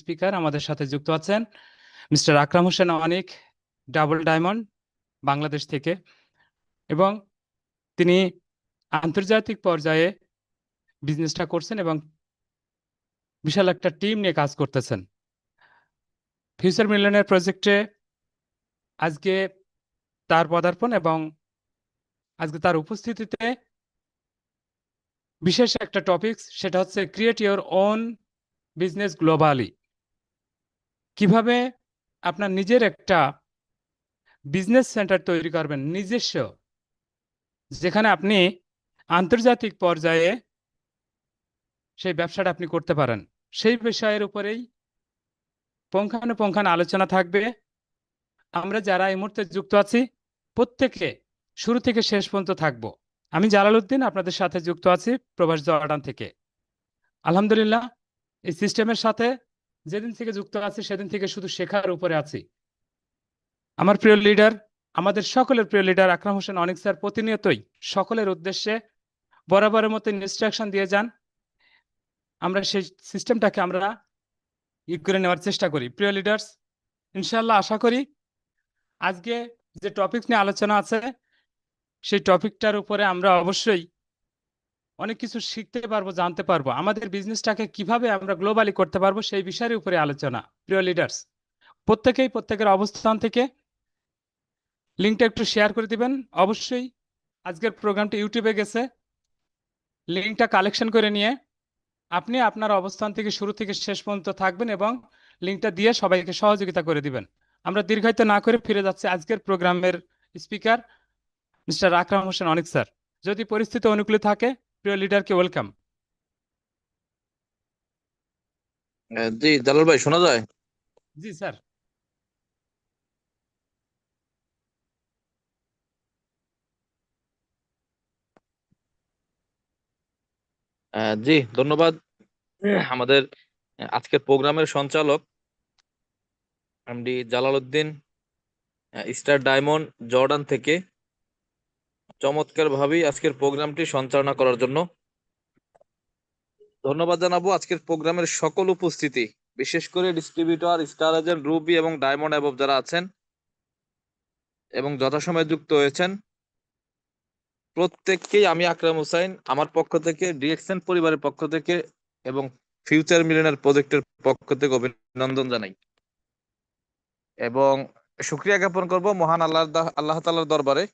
Speaker আমাদের সাথে যুক্ত আছেন মিস্টার আকরাম হোসেন অনিক, ডাবল ডায়মন্ড, বাংলাদেশ থেকে। এবং তিনি আন্তর্জাতিক পর্যায়ে বিজনেসটা করছেন এবং বিশাল একটা টিম নিয়ে কাজ করতেছেন। ফিউচার মিলিয়নিয়ার প্রজেক্টে আজকে তার পদার্পণ এবং আজকে তার উপস্থিতিতে বিশেষ একটা টপিক, সেটা হচ্ছে create your own business globally. কিভাবে আপনার নিজের একটা বিজনেস সেন্টার তৈরি করবেন নিজস্ব, যেখানে আপনি আন্তর্জাতিক পর্যায়ে সেই ব্যবসাটা আপনি করতে পারেন। সেই বিষয়ের উপরেই পুঙ্খানুপুঙ্খান আলোচনা থাকবে। আমরা যারা এই মুহূর্তে যুক্ত আছি প্রত্যেকে শুরু থেকে শেষ পর্যন্ত থাকব। আমি জালালউদ্দিন আপনাদের সাথে যুক্ত আছি প্রবাস জর্ডান থেকে। আলহামদুলিল্লাহ, এই সিস্টেমের সাথে যেদিন থেকে যুক্ত আছি সেদিন থেকে শুধু শেখার উপরে আছি। আমার প্রিয় লিডার, আমাদের সকলের প্রিয় লিডার আকরাম হোসেন অনিক স্যার প্রতিনিয়তই সকলের উদ্দেশ্যে বরাবরের মতো ইনস্ট্রাকশন দিয়ে যান। আমরা সেই সিস্টেমটাকে আমরা করে নেওয়ার চেষ্টা করি। প্রিয় লিডার্স, ইনশাল্লাহ আশা করি আজকে যে টপিক নিয়ে আলোচনা আছে সেই টপিকটার উপরে আমরা অবশ্যই অনেক কিছু শিখতে পারবো, জানতে পারবো। আমাদের বিজনেসটাকে কিভাবে আমরা গ্লোবালি করতে পারবো সেই বিষয়ের উপরে আলোচনা। প্রিয় লিডার্স, প্রত্যেকেই প্রত্যেকের অবস্থান থেকে লিঙ্কটা একটু শেয়ার করে দিবেন। অবশ্যই আজকের প্রোগ্রামটা ইউটিউবে গেছে, লিঙ্কটা কালেকশন করে নিয়ে আপনি আপনার অবস্থান থেকে শুরু থেকে শেষ পর্যন্ত থাকবেন এবং লিঙ্কটা দিয়ে সবাইকে সহযোগিতা করে দিবেন। আমরা দীর্ঘায়িত না করে ফিরে যাচ্ছি আজকের প্রোগ্রামের স্পিকার মিস্টার আকরাম হোসেন অনিক স্যার। যদি পরিস্থিতি অনুকূলে থাকে, প্রিয় লিডারকে ওয়েলকাম। জি জালাল ভাই, শোনা যায়? জি স্যার। জি ধন্যবাদ। আমাদের আজকের প্রোগ্রামের সঞ্চালক MD Jalaluddin, star diamond Jordan থেকে, চমৎকার ভাবেই আজকের প্রোগ্রামটি সঞ্চালনা করার জন্য ধন্যবাদ জানাবো। আজকের প্রোগ্রামের সকল উপস্থিতি, বিশেষ করে ডিস্ট্রিবিউটর, স্টার এজেন্ট, রুবি এবং ডায়মন্ড অ্যাবভ যারা আছেন এবং যথাসময়ে যুক্ত হয়েছেন, প্রত্যেককেই আমি আকরাম হোসাইন আমার পক্ষ থেকে, ডিএক্সএন পরিবারের পক্ষ থেকে এবং ফিউচার মিলিয়নার প্রজেক্টের পক্ষ থেকে অভিনন্দন জানাই এবং শুকরিয়া জ্ঞাপন করব মহান আল্লাহ তাআলার দরবারে,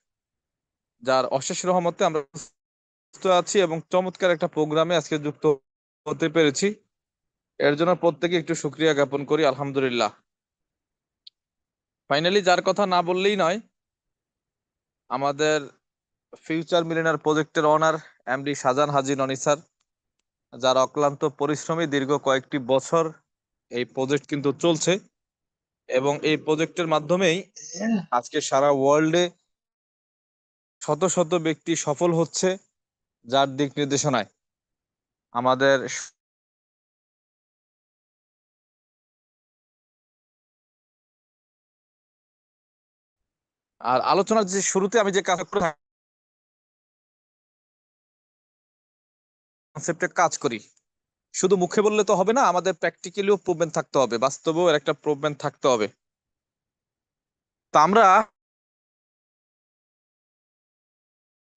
যার অশেষ রহমতে আমরা সুস্থ আছি এবং চমৎকার একটা প্রোগ্রামে আজকে যুক্ত হতে পেরেছি। এর জন্য প্রত্যেকে একটু শুকরিয়া জ্ঞাপন করি, আলহামদুলিল্লাহ। ফাইনালি যার কথা না বললেই নয়, আমাদের ফিউচার মিলিয়নার প্রজেক্টের অনার এমডি শাহজাহান হাজী ননি স্যার, যার অক্লান্ত পরিশ্রমী দীর্ঘ কয়েকটি বছর এই প্রজেক্ট কিন্তু চলছে এবং এই প্রজেক্টের মাধ্যমেই আজকে সারা ওয়ার্ল্ডে শত শত ব্যক্তি সফল হচ্ছে, যার দিক নির্দেশনায় আমাদের আর আলোচনার যে শুরুতে আমি যে কনসেপ্টে কাজ করি, শুধু মুখে বললে তো হবে না, আমাদের প্র্যাকটিক্যালিও প্রুভমেন্ট থাকতে হবে, বাস্তবেও এর একটা প্রুভমেন্ট থাকতে হবে। তো আমরা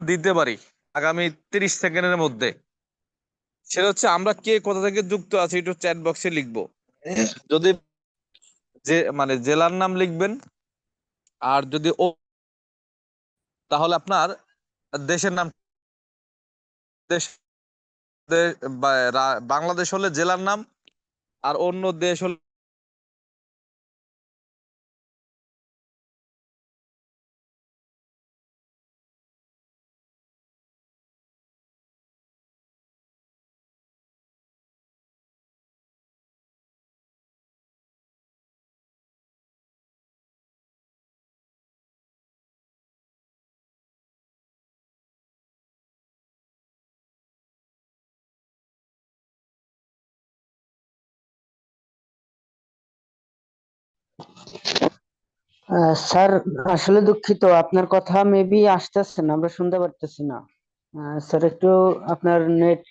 দিতে পারি আগামী 30 সেকেন্ডের মধ্যে, সেটা হচ্ছে আমরা কে কোথা থেকে যুক্ত আছি একটু চ্যাট বক্সে লিখবো। যদি যে মানে জেলার নাম লিখবেন, আর যদি ও তাহলে আপনার দেশের নাম, দেশ বাংলাদেশ হলে জেলার নাম, আর অন্য দেশ হলে স্যার, আসলে দুঃখিত, আপনার কথা মেবি আসতেছে না, আমরা শুনতে পারতেছি না। স্যার, একটু আপনার নেট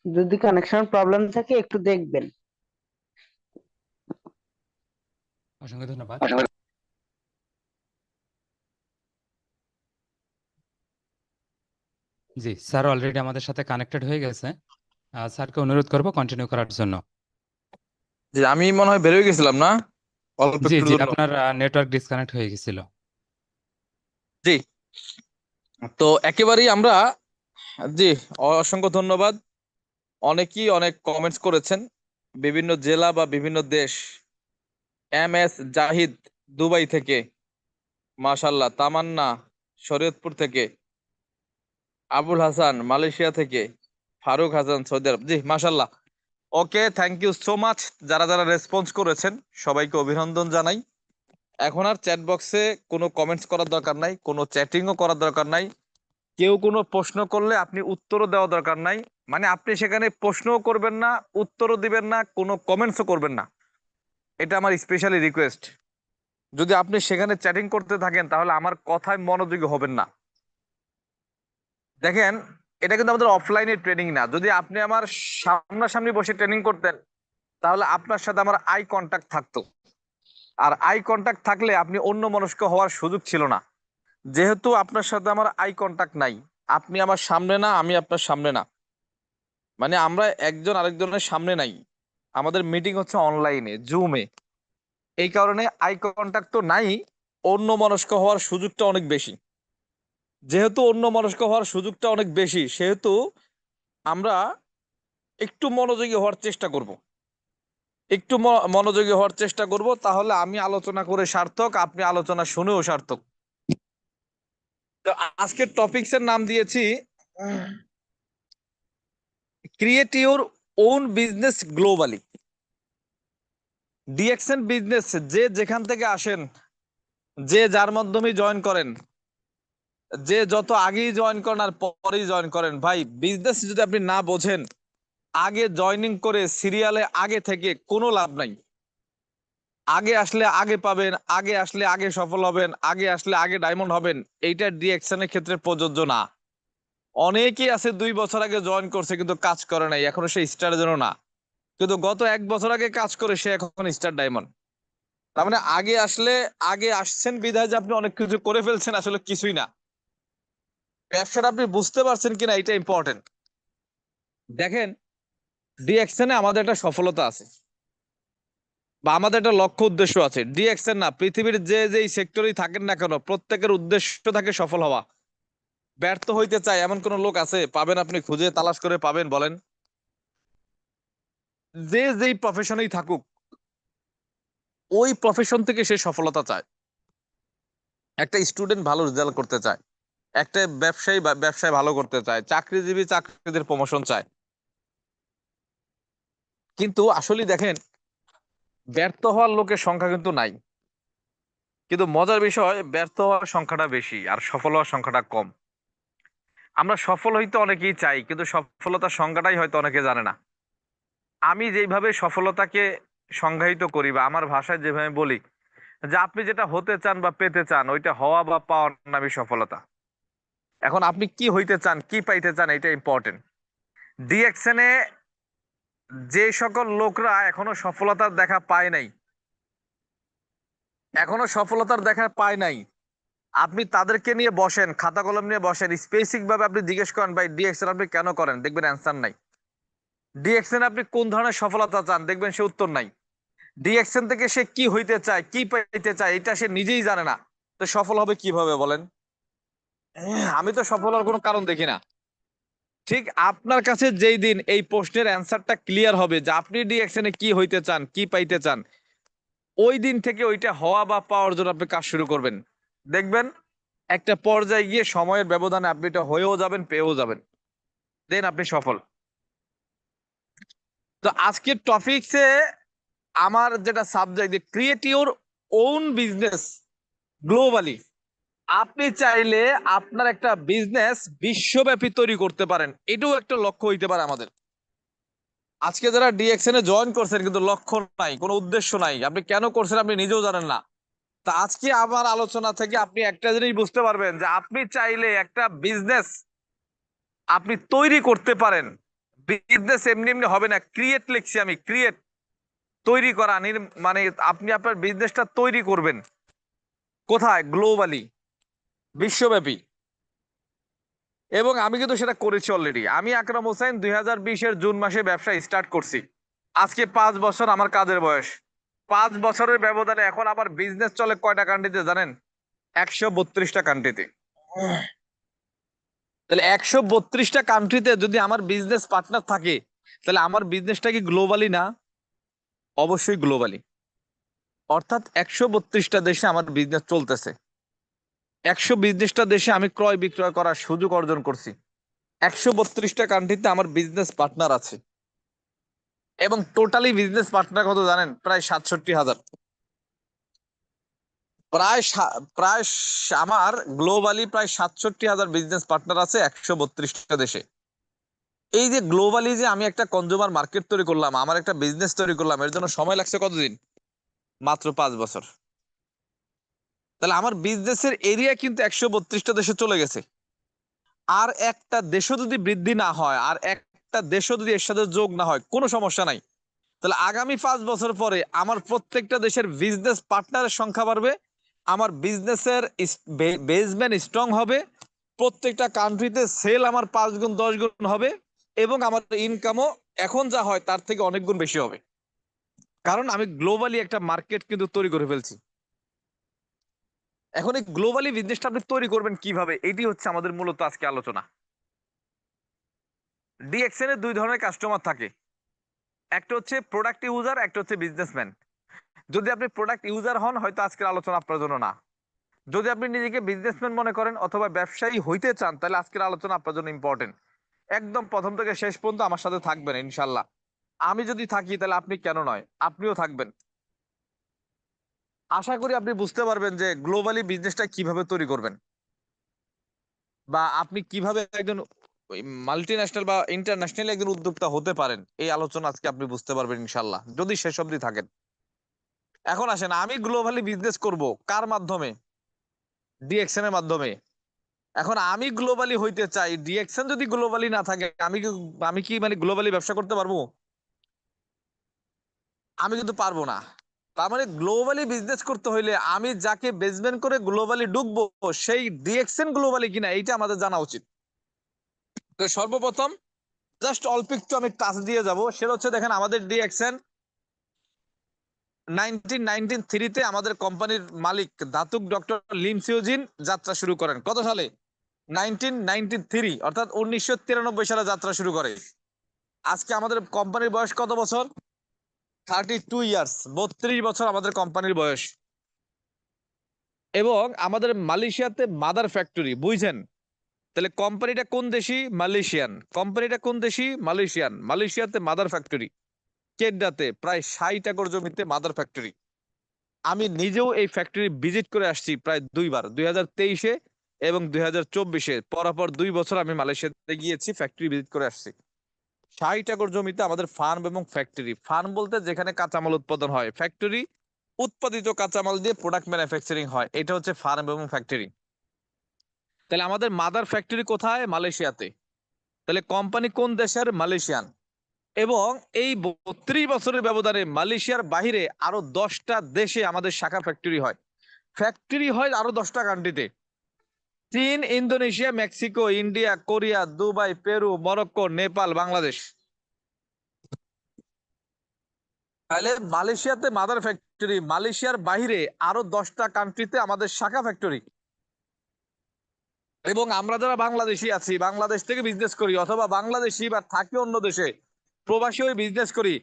যদি কানেকশন প্রবলেম থাকে একটু দেখবেন। অসংখ্য ধন্যবাদ। জি, স্যার অলরেডি আমাদের সাথে কানেক্টেড হয়ে গেছে। স্যারকে অনুরোধ করব কন্টিনিউ করার জন্য। যে আমি মনে হয় বের হয়ে গেছিলাম না অল্প জি একটুর জি, জন্য। আপনার নেটওয়ার্ক ডিসকানেক্ট হয়ে গেছিল। জি, তো একেবারেই আমরা, জি, অসংখ্য ধন্যবাদ। অনেকেই অনেক কমেন্টস করেছেন বিভিন্ন জেলা বা বিভিন্ন দেশ। MS জাহিদ দুবাই থেকে, মাশাল্লাহ। তামান্না শরীয়তপুর থেকে, আবুল হাসান মালয়েশিয়া থেকে, ফারুক হাসান সৌদি আরব। জি, মাশাল্লাহ। ওকে, থ্যাংক ইউ সো মাচ। যারা যারা রেসপন্স করেছেন সবাইকে অভিনন্দন জানাই। এখন আর চ্যাট বক্সে কোনো কমেন্টস করার দরকার নাই, কোনো চ্যাটিংও করার দরকার নাই। কেউ কোনো প্রশ্ন করলে আপনি উত্তরও দেওয়া দরকার নাই। মানে আপনি সেখানে প্রশ্নও করবেন না, উত্তরও দিবেন না, কোনো কমেন্টসও করবেন না। এটা আমার স্পেশালি রিকোয়েস্ট। যদি আপনি সেখানে চ্যাটিং করতে থাকেন তাহলে আমার কথায় মনোযোগী হবেন না। দেখেন, এটা কিন্তু আমাদের অফলাইনে ট্রেনিং না। যদি আপনি আমার সামনাসামনি বসে ট্রেনিং করতেন তাহলে আপনার সাথে আমার আই কন্টাক্ট থাকতো। আর আই কন্টাক্ট থাকলে আপনি অন্যমনস্ক হওয়ার সুযোগ ছিল না। যেহেতু আপনার সাথে আমার আই কন্টাক্ট নাই, আপনি আমার সামনে না, আমি আপনার সামনে না, মানে আমরা একজন আরেকজনের সামনে নাই, আমাদের মিটিং হচ্ছে অনলাইনে, জুমে। এই কারণে আই কন্টাক্ট তো নাই, অন্যমনস্ক হওয়ার সুযোগটা অনেক বেশি। যেহেতু অন্যমনস্ক হওয়ার সুযোগটা অনেক বেশি, সেহেতু আমরা একটু মনোযোগী হওয়ার চেষ্টা করব। একটু মনোযোগী হওয়ার চেষ্টা করব, তাহলে আমি আলোচনা করে সার্থক, আপনি আলোচনা শুনেও সার্থক। তো আজকের টপিকসের নাম দিয়েছি create your own business globally. DXN business যে যেখান থেকে আসেন, যে যার মাধ্যমে জয়েন করেন, যে যত আগেই জয়েন করেন আর পরেই জয়েন করেন, ভাই বিজনেস যদি আপনি না বোঝেন, আগে জয়েনিং করে সিরিয়ালে আগে থেকে কোনো লাভ নাই। আগে আসলে আগে পাবেন, আগে আসলে আগে সফল হবেন, আগে আসলে আগে ডায়মন্ড হবেন, এইটা ডিএক্সএন এর ক্ষেত্রে প্রযোজ্য না। অনেকেই আছে 2 বছর আগে জয়েন করছে কিন্তু কাজ করে নাই, এখনো সে স্টার জন্য না। কিন্তু গত 1 বছর আগে কাজ করে সে এখন স্টার ডায়মন্ড। তার মানে আগে আসলে আগে আসছেন বিধায় যে আপনি অনেক কিছু করে ফেলছেন, আসলে কিছুই না। ব্যবসাটা আপনি বুঝতে পারছেন কিনা এটা ইম্পর্টেন্ট। দেখেন, ডিএক্সএনে আমাদের একটা সফলতা আছে বা আমাদের একটা লক্ষ্য উদ্দেশ্য আছে। ডিএক্সএন না, পৃথিবীর যে যেই সেক্টরেই থাকেন না কেন, প্রত্যেকের উদ্দেশ্য থাকে সফল হওয়া। ব্যর্থ হইতে চায় এমন কোন লোক আছে? পাবেন আপনি, খুঁজে তালাশ করে পাবেন বলেন? যে যেই প্রফেশনেই থাকুক, ওই প্রফেশন থেকে সে সফলতা চায়। একটা স্টুডেন্ট ভালো রেজাল্ট করতে চায়, একটা ব্যবসায়ী ব্যবসায় ভালো করতে চায়, চাকরিজীবী চাকরিদের প্রমোশন চায়। কিন্তু আসলে দেখেন, ব্যর্থ হওয়ার লোকের সংখ্যা কিন্তু নাই। কিন্তু মজার বিষয়, ব্যর্থ হওয়ার সংখ্যাটা বেশি আর সফল হওয়ার সংখ্যাটা কম। আমরা সফল হইতে অনেকেই চাই, কিন্তু সফলতার সংজ্ঞাটাই হয়তো অনেকে জানে না। আমি যেইভাবে সফলতাকে সংজ্ঞায়িত করি বা আমার ভাষায় যেভাবে বলি, যে আপনি যেটা হতে চান বা পেতে চান, ওইটা হওয়া বা পাওয়ার নামই সফলতা। এখন আপনি কি হইতে চান, কি পাইতে চান, এটা ইম্পর্টেন্ট। ডিএক্সএনে যে সকল লোকরা এখনো সফলতার দেখা পায় নাই, এখনো সফলতার দেখা পায় নাই, আপনি তাদেরকে নিয়ে বসেন, খাতা কলম নিয়ে বসেন, স্পেসিফিক ভাবে আপনি জিজ্ঞেস করেন, ভাই ডিএক্সএন আপনি কেন করেন, দেখবেন অ্যান্সার নাই। ডিএক্সএন আপনি কোন ধরনের সফলতা চান, দেখবেন সে উত্তর নাই। ডিএক্সএন থেকে সে কি হইতে চায়, কি পাইতে চায়, এটা সে নিজেই জানে না। তো সফল হবে কিভাবে বলেন? আমি তো সফল হওয়ার কোনো কারণ দেখি না। ঠিক আপনার কাছে যেই দিন এই প্রশ্নের অ্যান্সারটা ক্লিয়ার হবে যে আপনি ডিএক্সএনে কি হইতে চান, কি পাইতে চান, ওই দিন থেকে ওইটা হওয়া বা পাওয়ার জন্য আপনি কাজ শুরু করবেন। দেখবেন একটা পর্যায়ে গিয়ে সময়ের ব্যবধানে আপনি এটা হয়েও যাবেন, পেয়েও যাবেন, দেন আপনি সফল। তো আজকের টপিকসে আমার যেটা subject, create your own business globally. আপনি চাইলে আপনার একটা বিজনেস বিশ্বব্যাপী তৈরি করতে পারেন, এটাও একটা লক্ষ্য হইতে পারে আমাদের। আজকে যারা ডিএক্সএন এ জয়েন করছেন কিন্তু লক্ষ্য নাই, কোনো উদ্দেশ্য নাই, আপনি কেন করছেন আপনি নিজেও জানেন না। তা আজকে আমার আলোচনা থেকে আপনি একটা জিনিস বুঝতে পারবেন যে আপনি চাইলে একটা বিজনেস আপনি তৈরি করতে পারেন। বিজনেস এমনি এমনি হবে না, ক্রিয়েট লিখছি আমি, ক্রিয়েট। তৈরি করা মানে আপনি আপনার বিজনেসটা তৈরি করবেন কোথায়? গ্লোবালি, বিশ্বব্যাপী। এবং আমি কিন্তু সেটা করেছি অলরেডি। আমি আকরাম হোসেন 2020-এর জুন মাসে ব্যবসা স্টার্ট করছি। আজকে 5 বছর আমার কাজের বয়স। 5 বছরের ব্যবধানে এখন আমার বিজনেস চলে কয়টা কান্ট্রিতে জানেন? 132টা কান্ট্রিতে। তাহলে 132টা কান্ট্রিতে যদি আমার বিজনেস পার্টনার থাকে, তাহলে আমার বিজনেসটা কি গ্লোবালি না? অবশ্যই গ্লোবালি। অর্থাৎ 132টা দেশে আমার বিজনেস চলতেছে। 120টা দেশে আমি ক্রয় বিক্রয় করার সুযোগ অর্জন করছি। 132টা কান্ট্রিতে আমার বিজনেস পার্টনার আছে। এবং টোটালি বিজনেস পার্টনার কত জানেন? প্রায় 67,000। প্রায় আমার গ্লোবালি প্রায় 67,000 বিজনেস পার্টনার আছে 132টা দেশে। এই যে গ্লোবালি যে আমি একটা কনজিউমার মার্কেট তৈরি করলাম, আমার একটা বিজনেস তৈরি করলাম, এর জন্য সময় লাগছে কতদিন? মাত্র 5 বছর। তাহলে আমার বিজনেসের এরিয়া কিন্তু 132টা দেশে চলে গেছে। আর একটা দেশও যদি বৃদ্ধি না হয়, আর একটা দেশও যদি এর সাথে যোগ না হয়, কোনো সমস্যা নাই। তাহলে আগামী 5 বছর পরে আমার প্রত্যেকটা দেশের বিজনেস পার্টনারের সংখ্যা বাড়বে, আমার বিজনেসের বেসমেন্ট স্ট্রং হবে, প্রত্যেকটা কান্ট্রিতে সেল আমার 5 গুণ 10 গুণ হবে, এবং আমার ইনকামও এখন যা হয় তার থেকে অনেক গুণ বেশি হবে। কারণ আমি গ্লোবালি একটা মার্কেট কিন্তু তৈরি করে ফেলছি। এখন এই গ্লোবালি বিজনেসটা আপনি তৈরি করবেন কিভাবে, এটি হচ্ছে আমাদের মূলত আজকে আলোচনা। ডিএক্সএন এর 2 ধরনের কাস্টমার থাকে। একটা হচ্ছে প্রোডাক্ট ইউজার, একটা হচ্ছে বিজনেসম্যান। যদি আপনি প্রোডাক্ট ইউজার হন, হয়তো আজকের আলোচনা আপনার জন্য না। যদি আপনি নিজেকে বিজনেসম্যান মনে করেন অথবা ব্যবসায়ী হইতে চান, তাহলে আজকের আলোচনা আপনার জন্য ইম্পর্টেন্ট। একদম প্রথম থেকে শেষ পর্যন্ত আমার সাথে থাকবেন ইনশাল্লাহ। আমি যদি থাকি তাহলে আপনি কেন নয়, আপনিও থাকবেন। আশা করি আপনি বুঝতে পারবেন যে গ্লোবালি বিজনেসটা কিভাবে তৈরি করবেন, বা আপনি কিভাবে একজন মাল্টি ন্যাশনাল বা ইন্টারন্যাশনাল একজন উদ্যোক্তা হতে পারেন। এই আলোচনা আজকে আপনি বুঝতে পারবেন ইনশাল্লাহ, যদি শেষ অবধি থাকেন। এখন আসেন, আমি গ্লোবালি বিজনেস করব কার মাধ্যমে? ডিএক্সএন এর মাধ্যমে। এখন আমি গ্লোবালি হইতে চাই, ডিএক্সএন যদি গ্লোবালি না থাকে, আমি কি মানে গ্লোবালি ব্যবসা করতে পারবো? আমি কিন্তু পারবো না। তার মানে গ্লোবালি বিজনেস করতে হইলে আমি যাকে বেসমেন্ট করে গ্লোবালি ঢুকবো, সেই ডিএক্সএন গ্লোবালি কিনা এইটা আমাদের জানা উচিত। তো সর্বপ্রথম জাস্ট অল্প একটু আমি টাচ দিয়ে যাব। সেটা হচ্ছে, দেখেন আমাদের ডিএক্সএন 1993-তে আমাদের কোম্পানির মালিক ধাতুক ডক্টর লিম সিওজিন যাত্রা শুরু করেন। কত সালে? 1993, অর্থাৎ 1993 সালে যাত্রা শুরু করে। আজকে আমাদের কোম্পানির বয়স কত বছর? 32 ইয়ার্স, 32 বছর আমাদের কোম্পানির বয়স। এবং আমাদের মালয়েশিয়াতে মাদার ফ্যাক্টরি, বুঝছেন? তাহলে কোম্পানিটা কোন দেশি? মালয়েশিয়ান। কোম্পানিটা কোন দেশি? মালয়েশিয়ান। মালয়েশিয়াতে মাদার ফ্যাক্টরি। কেডাতে প্রায় 60 একর জমিতে মাদার ফ্যাক্টরি। আমি নিজেও এই ফ্যাক্টরি ভিজিট করে আসছি প্রায় 2 বার, 2023-এ এবং 2024-এ। পরপর 2 বছর আমি মালয়েশিয়াতে গিয়েছি, ফ্যাক্টরি ভিজিট করে আসছি। 60 একর জমিতে আমাদের ফার্ম এবং ফ্যাক্টরি। ফার্ম বলতে যেখানে কাঁচামাল উৎপাদন হয়, ফ্যাক্টরি উৎপাদিত কাঁচামাল দিয়ে প্রোডাক্ট ম্যানুফ্যাকচারিং হয়। এটা হচ্ছে ফার্ম এবং ফ্যাক্টরি। তাহলে আমাদের মাদার ফ্যাক্টরি কোথায়? মালয়েশিয়াতে। তাহলে কোম্পানি কোন দেশের? মালয়েশিয়ান। এবং এই 32 বছরের ব্যবধানে মালয়েশিয়ার বাহিরে আরো 10টা দেশে আমাদের শাখা ফ্যাক্টরি হয়। ফ্যাক্টরি হয় আরো 10টা কান্ট্রিতে: চীন, Indonesia, Mexico, India, Korea, Dubai, Peru, Morocco, Nepal, Bangladesh. তাহলে মালয়েশিয়াতে মাদার ফ্যাক্টরি, মালয়েশিয়ার বাইরে আরো 10টা কান্ট্রিতে আমাদের শাখা ফ্যাক্টরি। এবং আমরা যারা বাংলাদেশি আছি, বাংলাদেশ থেকে বিজনেস করি, অথবা বাংলাদেশি বা থাকি অন্য দেশে, প্রবাসী হয়ে বিজনেস করি,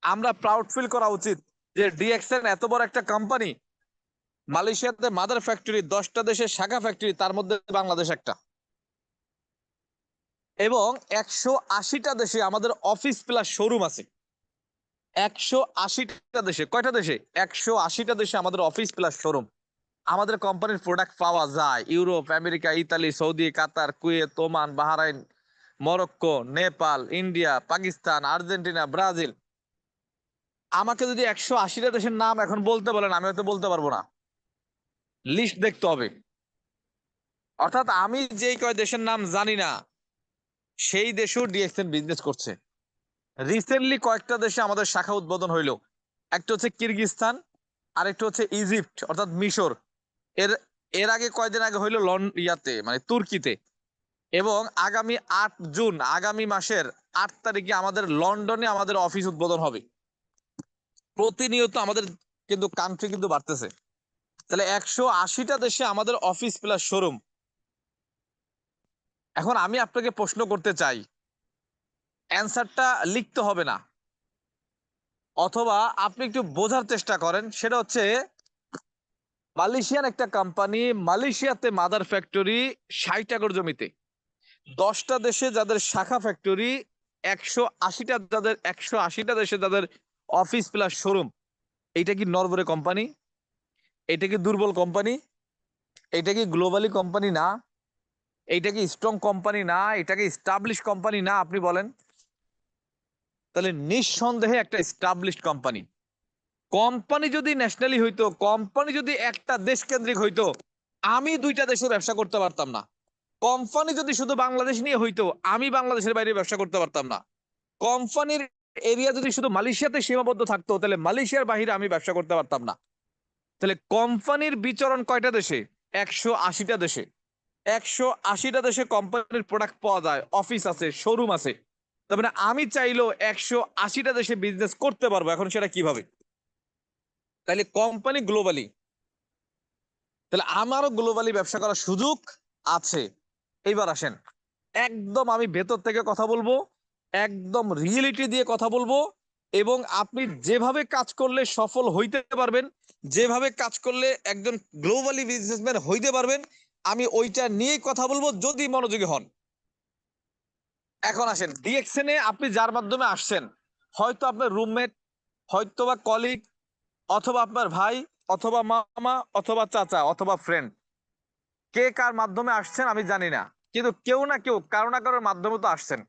আমরা প্রাউড ফিল করা উচিত যে ডিএক্সএন এত বড় একটা কোম্পানি, মালয়েশিয়াতে মাদার ফ্যাক্টরি, 10টা দেশের শাখা ফ্যাক্টরি, তার মধ্যে বাংলাদেশ একটা। এবং 180টা দেশে আমাদের অফিস প্লাস শোরুম আছে। 180টা দেশে। কয়টা দেশে? 180টা দেশে আমাদের অফিস প্লাস শোরুম। আমাদের কোম্পানির প্রোডাক্ট পাওয়া যায় Europe, America, Italy, Saudi, Qatar, Kuwait, Oman, Bahrain, Morocco, Nepal, India, Pakistan, Argentina, Brazil. আমাকে যদি 180টা দেশের নাম এখন বলতে বলেন, আমি হয়তো বলতে পারবো না, লিস্ট দেখতে হবে। অর্থাৎ আমি যেই কয় দেশের নাম জানি না, সেই দেশেও ডিএক্সএন বিজনেস করছে। রিসেন্টলি কয়েকটা দেশে আমাদের শাখা উদ্বোধন হইলো। একটা হচ্ছে কিরগিজস্তান, আরেকটা হচ্ছে ইজিপ্ট অর্থাৎ মিশর। এর এর আগে কয়দিন আগে হইলো ইয়াতে মানে তুর্কিতে। এবং আগামী 8 জুন, আগামী মাসের 8 তারিখে আমাদের লন্ডনে আমাদের অফিস উদ্বোধন হবে। প্রতিনিয়ত আমাদের কিন্তু কান্ট্রি কিন্তু বাড়তেছে। তাহলে 180টা দেশে আমাদের অফিস প্লাস শোরুম। এখন আমি আপনাকে প্রশ্ন করতে চাই, অ্যান্সারটা লিখতে হবে না, অথবা আপনি একটু বোঝার চেষ্টা করেন। সেটা হচ্ছে মালয়েশিয়ান একটা কোম্পানি, মালয়েশিয়াতে মাদার ফ্যাক্টরি 60 একর জমিতে, 10টা দেশে যাদের শাখা ফ্যাক্টরি, 180টা দেশে যাদের অফিস প্লাস শোরুম। এইটা কি নরবরে কোম্পানি? এটা কি দুর্বল কোম্পানি? এটা কি গ্লোবালি কোম্পানি না? এইটা কি স্ট্রং কোম্পানি না? এটা কি স্টাবলিশ কোম্পানি না? আপনি বলেন। তাহলে নিঃসন্দেহে একটা স্টাবলিশড কোম্পানি। কোম্পানি যদি ন্যাশনালি হইতো, কোম্পানি যদি একটা দেশ কেন্দ্রিক হইতো, আমি 2টা দেশে ব্যবসা করতে পারতাম না। কোম্পানি যদি শুধু বাংলাদেশ নিয়ে হইতো, আমি বাংলাদেশের বাইরে ব্যবসা করতে পারতাম না। কোম্পানির এরিয়া যদি শুধু মালয়েশিয়াতে সীমাবদ্ধ থাকতো, তাহলে মালয়েশিয়ার বাইরে আমি ব্যবসা করতে পারতাম না। তাহলে কোম্পানির বিচরণ কয়টা দেশে? 180টা দেশে। 180টা দেশে কোম্পানির প্রোডাক্ট পাওয়া যায়, অফিস আছে, শোরুম আছে। তার মানে আমি চাইলেও 180টা দেশে বিজনেস করতে পারবো। এখন সেটা কিভাবে? তাহলে কোম্পানি গ্লোবালি, তাহলে আমারও গ্লোবালি ব্যবসা করার সুযোগ আছে। এইবার আসেন, একদম আমি ভেতর থেকে কথা বলবো, একদম রিয়েলিটি দিয়ে কথা বলবো, এবং আপনি যেভাবে কাজ করলে সফল হইতে পারবেন, যেভাবে কাজ করলে একজন গ্লোবালি বিজনেসম্যান হইতে পারবেন, আমি ওইটা নিয়েই কথা বলবো যদি মনোযোগী হন। এখন আসেন, ডিএক্সএন এ আপনি যার মাধ্যমে আসছেন, হয়তো আপনার রুমমেট, হয়তো বা কলিগ, অথবা আপনার ভাই, অথবা মামা, অথবা চাচা, অথবা ফ্রেন্ড। কে কার মাধ্যমে আসছেন আমি জানি না, কিন্তু কেউ না কেউ কারো না কারোর মাধ্যমে তো আসছেন।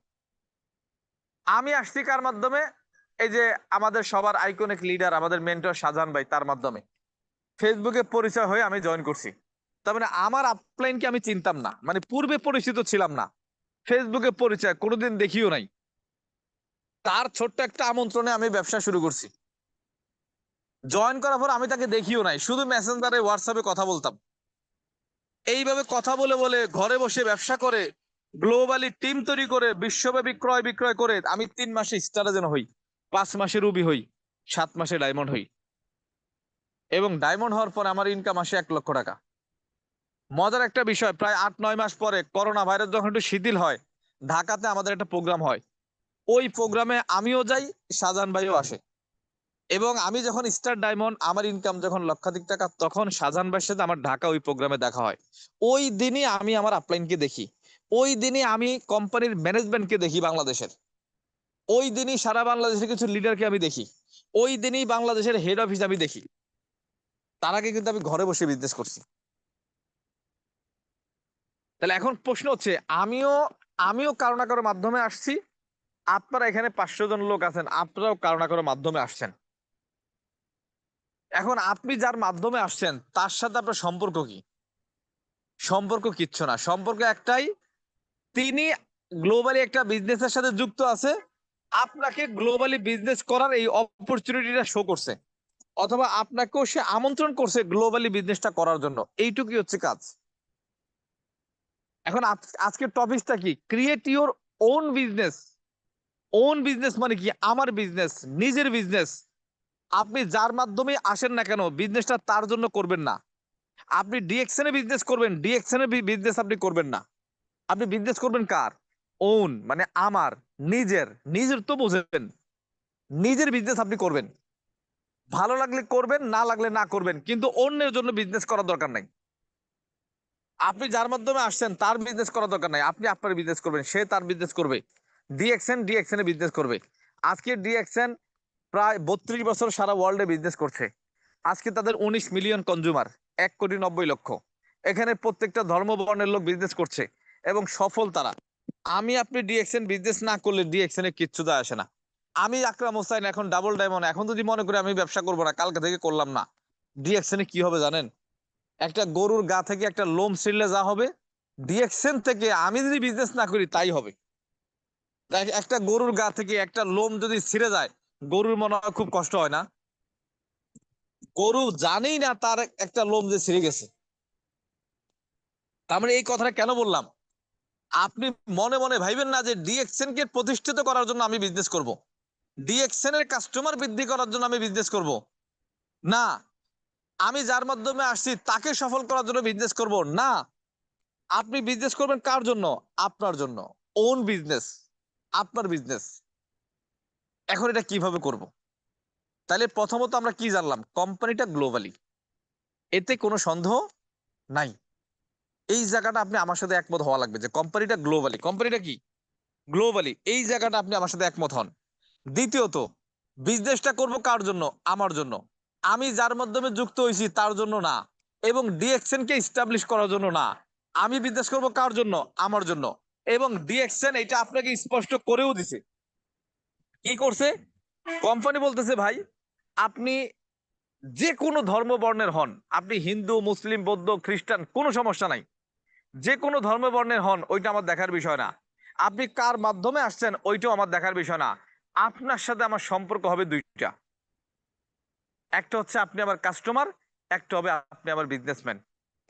আমি আসছি কার মাধ্যমে? এই যে আমাদের সবার আইকনিক লিডার, আমাদের মেন্টর শাহজাহান ভাই, তার মাধ্যমে ফেসবুকে পরিচয় হয়ে আমি জয়েন করছি। তার মানে আমার আপলাইনকে আমি চিনতাম না, মানে পূর্বে পরিচিত ছিলাম না, ফেসবুকে পরিচয় কোনোদিন দেখিও নাই। তার ছোট্ট একটা আমন্ত্রণে আমি ব্যবসা শুরু করছি। জয়েন করার পর আমি তাকে দেখিও নাই, শুধু মেসেঞ্জারে হোয়াটসঅ্যাপে কথা বলতাম। এইভাবে কথা বলে বলে ঘরে বসে ব্যবসা করে, গ্লোবালি টিম তৈরি করে, বিশ্বব্যাপী ক্রয় বিক্রয় করে, আমি 3 মাসে স্টারে যেন হই, 5 মাসে রুবি হই, 7 মাসে ডায়মন্ড হই। এবং ডায়মন্ড হওয়ার পর আমার ইনকাম আসে 1 লক্ষ টাকা। মজার একটা বিষয়, প্রায় 8-9 মাস পরে করোনা ভাইরাস যখন একটু শিথিল হয়, ঢাকাতে আমাদের একটা প্রোগ্রাম হয়। ওই প্রোগ্রামে আমিও যাই, শাহজাহান ভাইও আসে। এবং আমি যখন স্টার ডায়মন্ড, আমার ইনকাম যখন লক্ষাধিক টাকা, তখন শাহজাহান ভাইয়ের সাথে আমার ঢাকা ওই প্রোগ্রামে দেখা হয়। ওই দিনই আমি আমার আপলাইনকে দেখি, ওই দিনই আমি কোম্পানির ম্যানেজমেন্টকে দেখি বাংলাদেশের, ওই দিনই সারা বাংলাদেশের কিছু লিডারকে আমি দেখি, ওই দিনই বাংলাদেশের হেড অফিস আমি দেখি। তার আগে কিন্তু আমি ঘরে বসে বিজনেস করছি। তাহলে এখন প্রশ্ন হচ্ছে, আমিও আমিও কারো না কারো মাধ্যমে আসছি। আপনারা এখানে 500 জন লোক আছেন, আপনারাও কারো না কারো মাধ্যমে আসছেন। এখন আপনি যার মাধ্যমে আসছেন তার সাথে আপনার সম্পর্ক কি? সম্পর্ক কিচ্ছু না, সম্পর্ক একটাই, তিনি গ্লোবালি একটা বিজনেসের সাথে যুক্ত আছে, আপনাকে গ্লোবালি বিজনেস করার এই অপরচুনিটিটা শো করছে, অথবা আপনাকেও সে আমন্ত্রণ করছে গ্লোবালি বিজনেসটা করার জন্য। এইটুকুই হচ্ছে কাজ। এখন আজকের টপিকটা কি? Create your own business. Own business মানে কি? আমার বিজনেস, নিজের বিজনেস। আপনি যার মাধ্যমে আসেন না কেন, বিজনেসটা তার জন্য করবেন না। আপনি ডিএক্সএন এ বিজনেস করবেন, ডিএক্সএন এ বিজনেস আপনি করবেন না। আপনি বিজনেস করবেন কার? ওন মানে আমার, নিজের। নিজের তো বোঝেন, নিজের বিজনেস আপনি করবেন। ভালো লাগলে করবেন, না লাগলে না করবেন, কিন্তু অন্যের জন্য বিজনেস করার দরকার নাই। আপনি যার মাধ্যমে আসছেন তার বিজনেস করার দরকার নাই, আপনি আপনার বিজনেস করবেন, সে তার বিজনেস করবে। ডিএক্সএন এ বিজনেস করবে। আজকে ডিএক্সএন প্রায় 32 বছর সারা ওয়ার্ল্ডে বিজনেস করছে। আজকে তাদের 19 মিলিয়ন কনজিউমার, 1,90,00,000। এখানে প্রত্যেকটা ধর্ম বর্ণের লোক বিজনেস করছে এবং সফল তারা। আমি আপনি ডিএক্সএন বিজনেস না করলে ডিএক্সএন এ কিচ্ছু যায় আসে না। আমি আকরাম হোসাইন এখন ডাবল ডায়মন্ড, এখন যদি মনে করি আমি ব্যবসা করবো না, কালকে থেকে করলাম না, ডিএক্সএন এ কি হবে জানেন? একটা গরুর গা থেকে একটা লোম ছিঁড়লে যা হবে, ডিএক্সএন থেকে আমি যদি বিজনেস না করি তাই হবে। একটা গরুর গা থেকে একটা লোম যদি ছিঁড়ে যায়, গরুর মনে হয় খুব কষ্ট হয় না? গরু জানেই না তার একটা লোম যে ছিঁড়ে গেছে। তার মানে এই কথাটা কেন বললাম, আপনি মনে মনে ভাইবেন না যে ডিএক্সএন কে প্রতিষ্ঠিত করার জন্য আমি বিজনেস করব, ডিএক্সএন এর কাস্টমার বৃদ্ধি করার জন্য আমি বিজনেস করব। না, আমি যার মাধ্যমে আসছি তাকে সফল করার জন্য বিজনেস করব না। আপনি বিজনেস করবেন কার জন্য? আপনার জন্য। ওন বিজনেস, আপনার বিজনেস। এখন এটা কিভাবে করব? তাহলে প্রথমত আমরা কি জানলাম? কোম্পানিটা গ্লোবালি, এতে কোনো সন্দেহ নাই। এই জায়গাটা আপনি আমার সাথে একমত হওয়া লাগবে যে কোম্পানিটা গ্লোবালি। কোম্পানিটা কি? গ্লোবালি। এই জায়গাটা আপনি আমার সাথে একমত হন। দ্বিতীয়ত, বিজনেসটা করব কার জন্য? আমার জন্য। আমি যার মাধ্যমে যুক্ত হয়েছি তার জন্য না, এবং ডিএক্সএন কে এস্টাবলিশ করার জন্য না। আমি বিজনেস করব কার জন্য? আমার জন্য। এবং ডিএক্সএন এটা আপনাকে স্পষ্ট করেও দিছে। কি করছে? কোম্পানি বলতেছে ভাই, আপনি যে কোনো ধর্ম বর্ণের হন, আপনি হিন্দু, মুসলিম, বৌদ্ধ, খ্রিস্টান, কোনো সমস্যা নাই। যে কোনো ধর্ম বর্ণের হন, ওইটা আমার দেখার বিষয় না। আপনি কার মাধ্যমে আসছেন ওইটাও আমার দেখার বিষয় না। আপনার সাথে আমার সম্পর্ক হবে দুইটা। একটা হচ্ছে আপনি আমার কাস্টমার, একটা হবে আপনি আমার বিজনেসম্যান।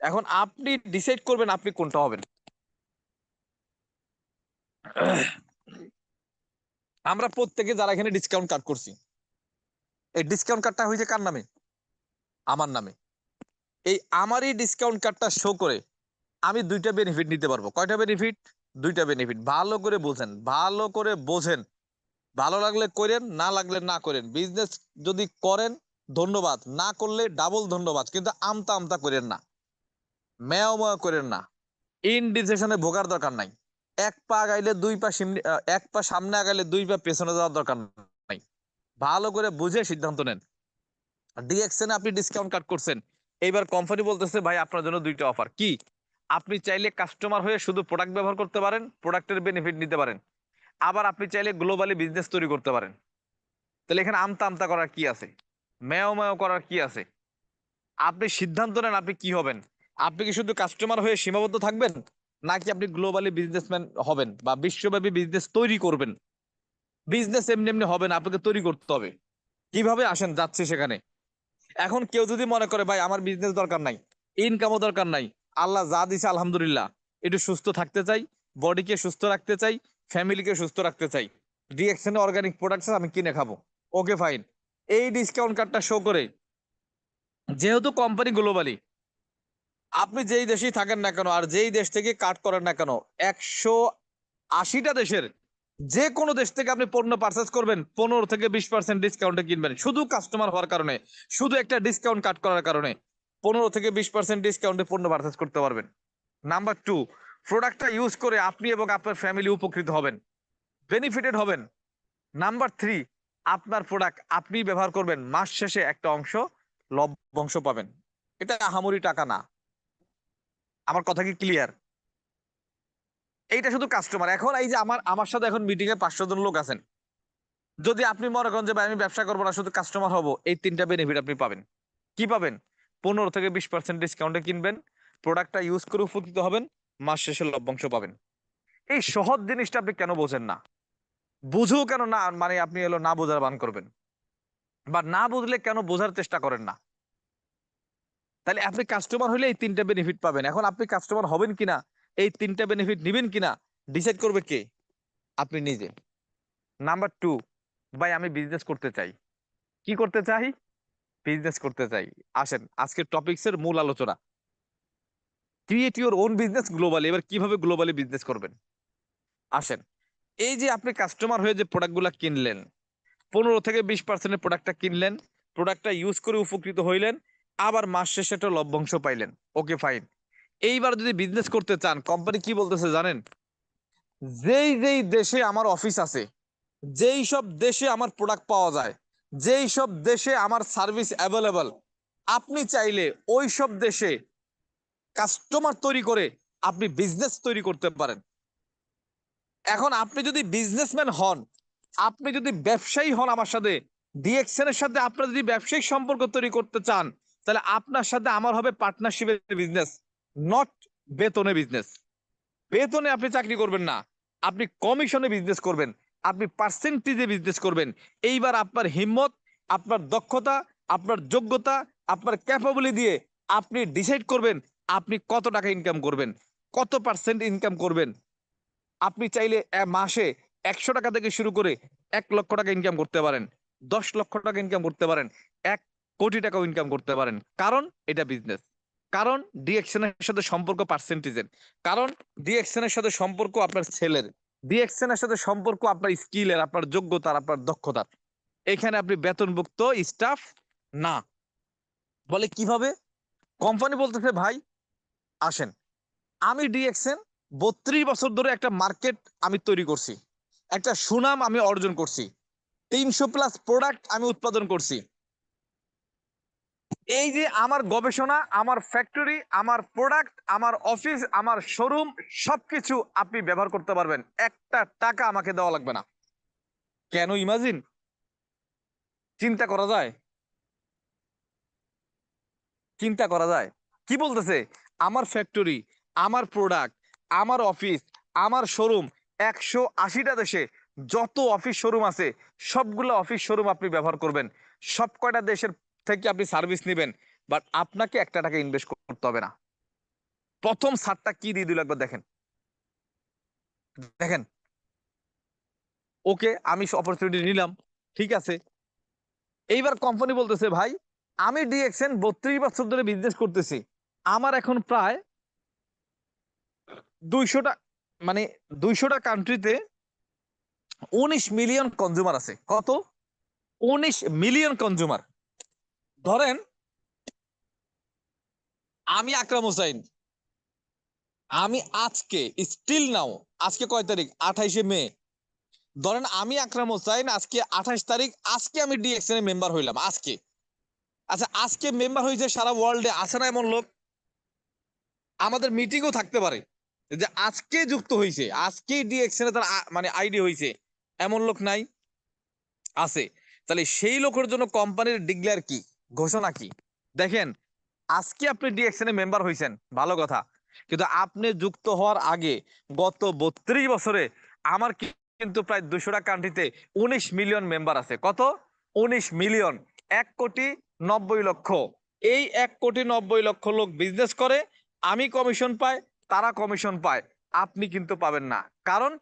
এখন আপনি ডিসাইড করবেন আপনি কোনটা হবেন। আমরা প্রত্যেকে যারা এখানে ডিসকাউন্ট কার্ড করছি, এই ডিসকাউন্ট কার্ডটা হয়েছে কার নামে? আমার নামে। এই আমারই ডিসকাউন্ট কার্ডটা শো করে আমি দুইটা বেনিফিট নিতে পারবো। কয়টা বেনিফিট? দুইটা বেনিফিট। ভালো করে বোঝেন, ভালো করে বোঝেন। ভালো লাগলে করেন, না লাগলে না করেন। বিজনেস যদি করেন ধন্যবাদ, না করলে ডাবল ধন্যবাদ, কিন্তু আমতা আমতা করেন না, মেয় মেয় করেন না। ইনডিসিশনে ভোগার দরকার নাই। এক পা আগাইলে দুই পা এক পা সামনে আগাইলে দুই পা পেছনে যাওয়ার দরকার নাই। ভালো করে বুঝে সিদ্ধান্ত নেন। ডিএক্সএন আপনি ডিসকাউন্ট কাট করছেন, এইবার কোম্পানি বলতেছে ভাই আপনার জন্য দুইটা অফার। কি? আপনি চাইলে কাস্টমার হয়ে শুধু প্রোডাক্ট ব্যবহার করতে পারেন, প্রোডাক্টের বেনিফিট নিতে পারেন। আবার আপনি চাইলে গ্লোবালি বিজনেস তৈরি করতে পারেন। তাহলে এখানে আমতা আমতা করার কি আছে? মেয় মেয় করার কি আছে? আপনি সিদ্ধান্ত নেন আপনি কি হবেন। আপনি কি শুধু কাস্টমার হয়ে সীমাবদ্ধ থাকবেন, নাকি আপনি গ্লোবালি বিজনেসম্যান হবেন বা বিশ্বব্যাপী বিজনেস তৈরি করবেন? বিজনেস এমনি এমনি হবে না, আপনাকে তৈরি করতে হবে। কিভাবে? আসেন যাচ্ছে সেখানে। এখন কেউ যদি মনে করে ভাই আমার বিজনেস দরকার নাই, ইনকামও দরকার নাই, আল্লাহ যা দিছে আলহামদুলিল্লাহ, একটু সুস্থ থাকতে চাই, বডিকে সুস্থ রাখতে চাই, ফ্যামিলিকে সুস্থ রাখতে চাই, ডিএক্সএন অর্গানিক প্রোডাক্টস আমি কিনে খাবো, ওকে ফাইন। এই ডিসকাউন্ট কার্ডটা শো করে, যেহেতু কোম্পানি গ্লোবালি, আপনি যেই দেশেই থাকেন না কেন আর যেই দেশ থেকে কাট করেন না কেন, 180টা দেশের যে কোনো দেশ থেকে আপনি পণ্য পারচেস করবেন, 15 থেকে 20% ডিসকাউন্টে কিনবেন, শুধু কাস্টমার হওয়ার কারণে, শুধু একটা ডিসকাউন্ট কাট করার কারণে 15 থেকে 20% ডিসকাউন্টে পণ্য পারচেস করতে পারবেন। নাম্বার 2, প্রোডাক্টটা ইউজ করে আপনি এবং আপনার ফ্যামিলি উপকৃত হবেন, বেনিফিটেড হবেন। নাম্বার 3, আপনার প্রোডাক্ট আপনি ব্যবহার করবেন, মাস শেষে একটা অংশ লভ্যাংশ পাবেন। এটা আহামরি টাকা না। আমার কথা কি ক্লিয়ার? এইটা শুধু কাস্টমার। এখন এই যে আমার আমার সাথে এখন মিটিং এ 500 জন লোক আছেন, যদি আপনি মনে করেন যে ভাই আমি ব্যবসা করবো না, শুধু কাস্টমার হবো, এই তিনটা বেনিফিট আপনি পাবেন। কি পাবেন? 15 থেকে 20% ডিসকাউন্টে কিনবেন, প্রোডাক্টটা ইউজ করে উপকৃত হবেন, মাস শেষে লভ্যাংশ পাবেন। এই সহজ জিনিসটা আপনি কেন বোঝেন না? বুঝেও কেন না, মানে আপনি এলো না বোঝার বান করবেন, বা না বুঝলে কেন বোঝার চেষ্টা করেন না? তাহলে আপনি কাস্টমার হলে এই তিনটা বেনিফিট পাবেন। এখন আপনি কাস্টমার হবেন কিনা, এই তিনটা বেনিফিট নিবেন কিনা, ডিসাইড করবে কে? আপনি নিজে। নাম্বার 2, ভাই আমি বিজনেস করতে চাই। কি করতে চাই? বিজনেস করতে চাই। আসেন আজকের টপিকস এর মূল আলোচনা, create your own business globally. এবার কিভাবে গ্লোবালি বিজনেস করবেন? আসেন, এই যে আপনি কাস্টমার হয়ে যে প্রোডাক্টগুলো কিনলেন, 15 থেকে 20% প্রোডাক্টটা কিনলেন, প্রোডাক্টটা ইউজ করে উপকৃত হইলেন, আবার মাস শেষে একটা লভ্যাংশ পাইলেন, ওকে ফাইন। এইবার যদি বিজনেস করতে চান, কোম্পানি কি বলতেছে জানেন? যেই যেই দেশে আমার অফিস আছে, যেই সব দেশে আমার প্রোডাক্ট পাওয়া যায়, যেই সব দেশে আমার সার্ভিস অ্যাভেলেবল, আপনি চাইলে ওই সব দেশে কাস্টমার তৈরি করে আপনি বিজনেস তৈরি করতে পারেন। এখন আপনি যদি বিজনেসম্যান হন, আপনি যদি ব্যবসায়ী হন, আমার সাথে ডিএক্সএন এর সাথে আপনার যদি ব্যবসায়িক সম্পর্ক তৈরি করতে চান, তাহলে আপনার সাথে আমার হবে পার্টনারশিপের বিজনেস, নট বেতনে বিজনেস। বেতনে আপনি চাকরি করবেন না, আপনি কমিশনে বিজনেস করবেন, আপনি পার্সেন্টেজে বিজনেস করবেন। এইবার আপনার হিম্মত, আপনার দক্ষতা, আপনার যোগ্যতা, আপনার ক্যাপাবিলিটি দিয়ে আপনি ডিসাইড করবেন আপনি কত টাকা ইনকাম করবেন, কত পার্সেন্ট ইনকাম করবেন। আপনি চাইলে মাসে 100 টাকা থেকে শুরু করে 1 লক্ষ টাকা ইনকাম করতে পারেন, 10 লক্ষ টাকা ইনকাম করতে পারেন, 1 কোটি টাকাও ইনকাম করতে পারেন। কারণ এটা বিজনেস, কারণ ডিএকশনের সাথে সম্পর্ক পার্সেন্টেজের, কারণ ডিএকশনের সাথে সম্পর্ক আপনার ছেলের, ডিএকশনের সাথে সম্পর্ক আপনার স্কিলের, আপনার যোগ্যতার, আপনার দক্ষতার। এখানে আপনি বেতনভুক্ত স্টাফ না। বলে কিভাবে? কোম্পানি বলতেছে ভাই আসেন, আমি ডিএক্সএন 32 বছর ধরে একটা মার্কেট আমি তৈরি করছি, একটা সুনাম আমি অর্জন করছি, 300+ প্রোডাক্ট আমি উৎপাদন করছি। এই যে আমার গবেষণা, আমার ফ্যাক্টরি, আমার প্রোডাক্ট, আমার অফিস, আমার শোরুম, সবকিছু আপনি ব্যবহার করতে পারবেন, একটা টাকা আমাকে দেওয়া লাগবে না। কেন? ইমাজিন, চিন্তা করা যায়, চিন্তা করা যায়। কি বলতেছে? আমার ফ্যাক্টরি, আমার প্রোডাক্ট, আমার অফিস, আমার শোরুম, 180টা দেশে যত অফিস শোরুম আছে সবগুলো অফিস শোরুম আপনি ব্যবহার করবেন, সব কয়টা দেশের থেকে আপনি সার্ভিস নেবেন, বাট আপনাকে একটা টাকা ইনভেস্ট করতে হবে না। প্রথম ছাড়টা কি দিয়ে দিল একবার দেখেন, দেখেন। ওকে, আমি অপরচুনিটি নিলাম, ঠিক আছে। এইবার কোম্পানি বলতেছে ভাই আমি ডিএক্সএন 32 বছর ধরে বিজনেস করতেছি, আমার এখন প্রায় 200টা, মানে 200টা কান্ট্রিতে 19 মিলিয়ন কনজিউমার আছে। কত? 19 মিলিয়ন কনজিউমার। ধরেন আমি আকরাম হোসাইন, আমি আজকে স্টিল নাও, আজকে কয় তারিখ? 28শে মে। ধরেন আমি আকরাম হোসাইন আজকে 28 তারিখ, আজকে আমি ডিএক্সএন এর মেম্বার হইলাম আজকে। আচ্ছা, আজকে মেম্বার হয়েছে সারা ওয়ার্ল্ডে, আছে না এমন লোক? আমাদের মিটিংও থাকতে পারে যে আজকে যুক্ত হয়েছে, আজকেই ডিএক্সএন এ তার মানে আইডি হয়েছে, এমন লোক নাই? আছে। তাহলে সেই লোকের জন্য কোম্পানির ডিক্লেয়ার কি, ঘোষণা কি? দেখেন, আজকে আপনি ডিএক্সএন এ মেম্বার হয়েছেন, ভালো কথা, কিন্তু আপনি যুক্ত হওয়ার আগে গত 32 বছরে আমার কিন্তু প্রায় 200টা কান্ট্রিতে 19 মিলিয়ন মেম্বার আছে। কত? 19 মিলিয়ন, 1,90,00,000। এই 1,90,00,000 লোক বিজনেস করে, আমি কমিশন পাই, তারা কমিশন পায়, আপনি কিন্তু পাবেন না। কারণ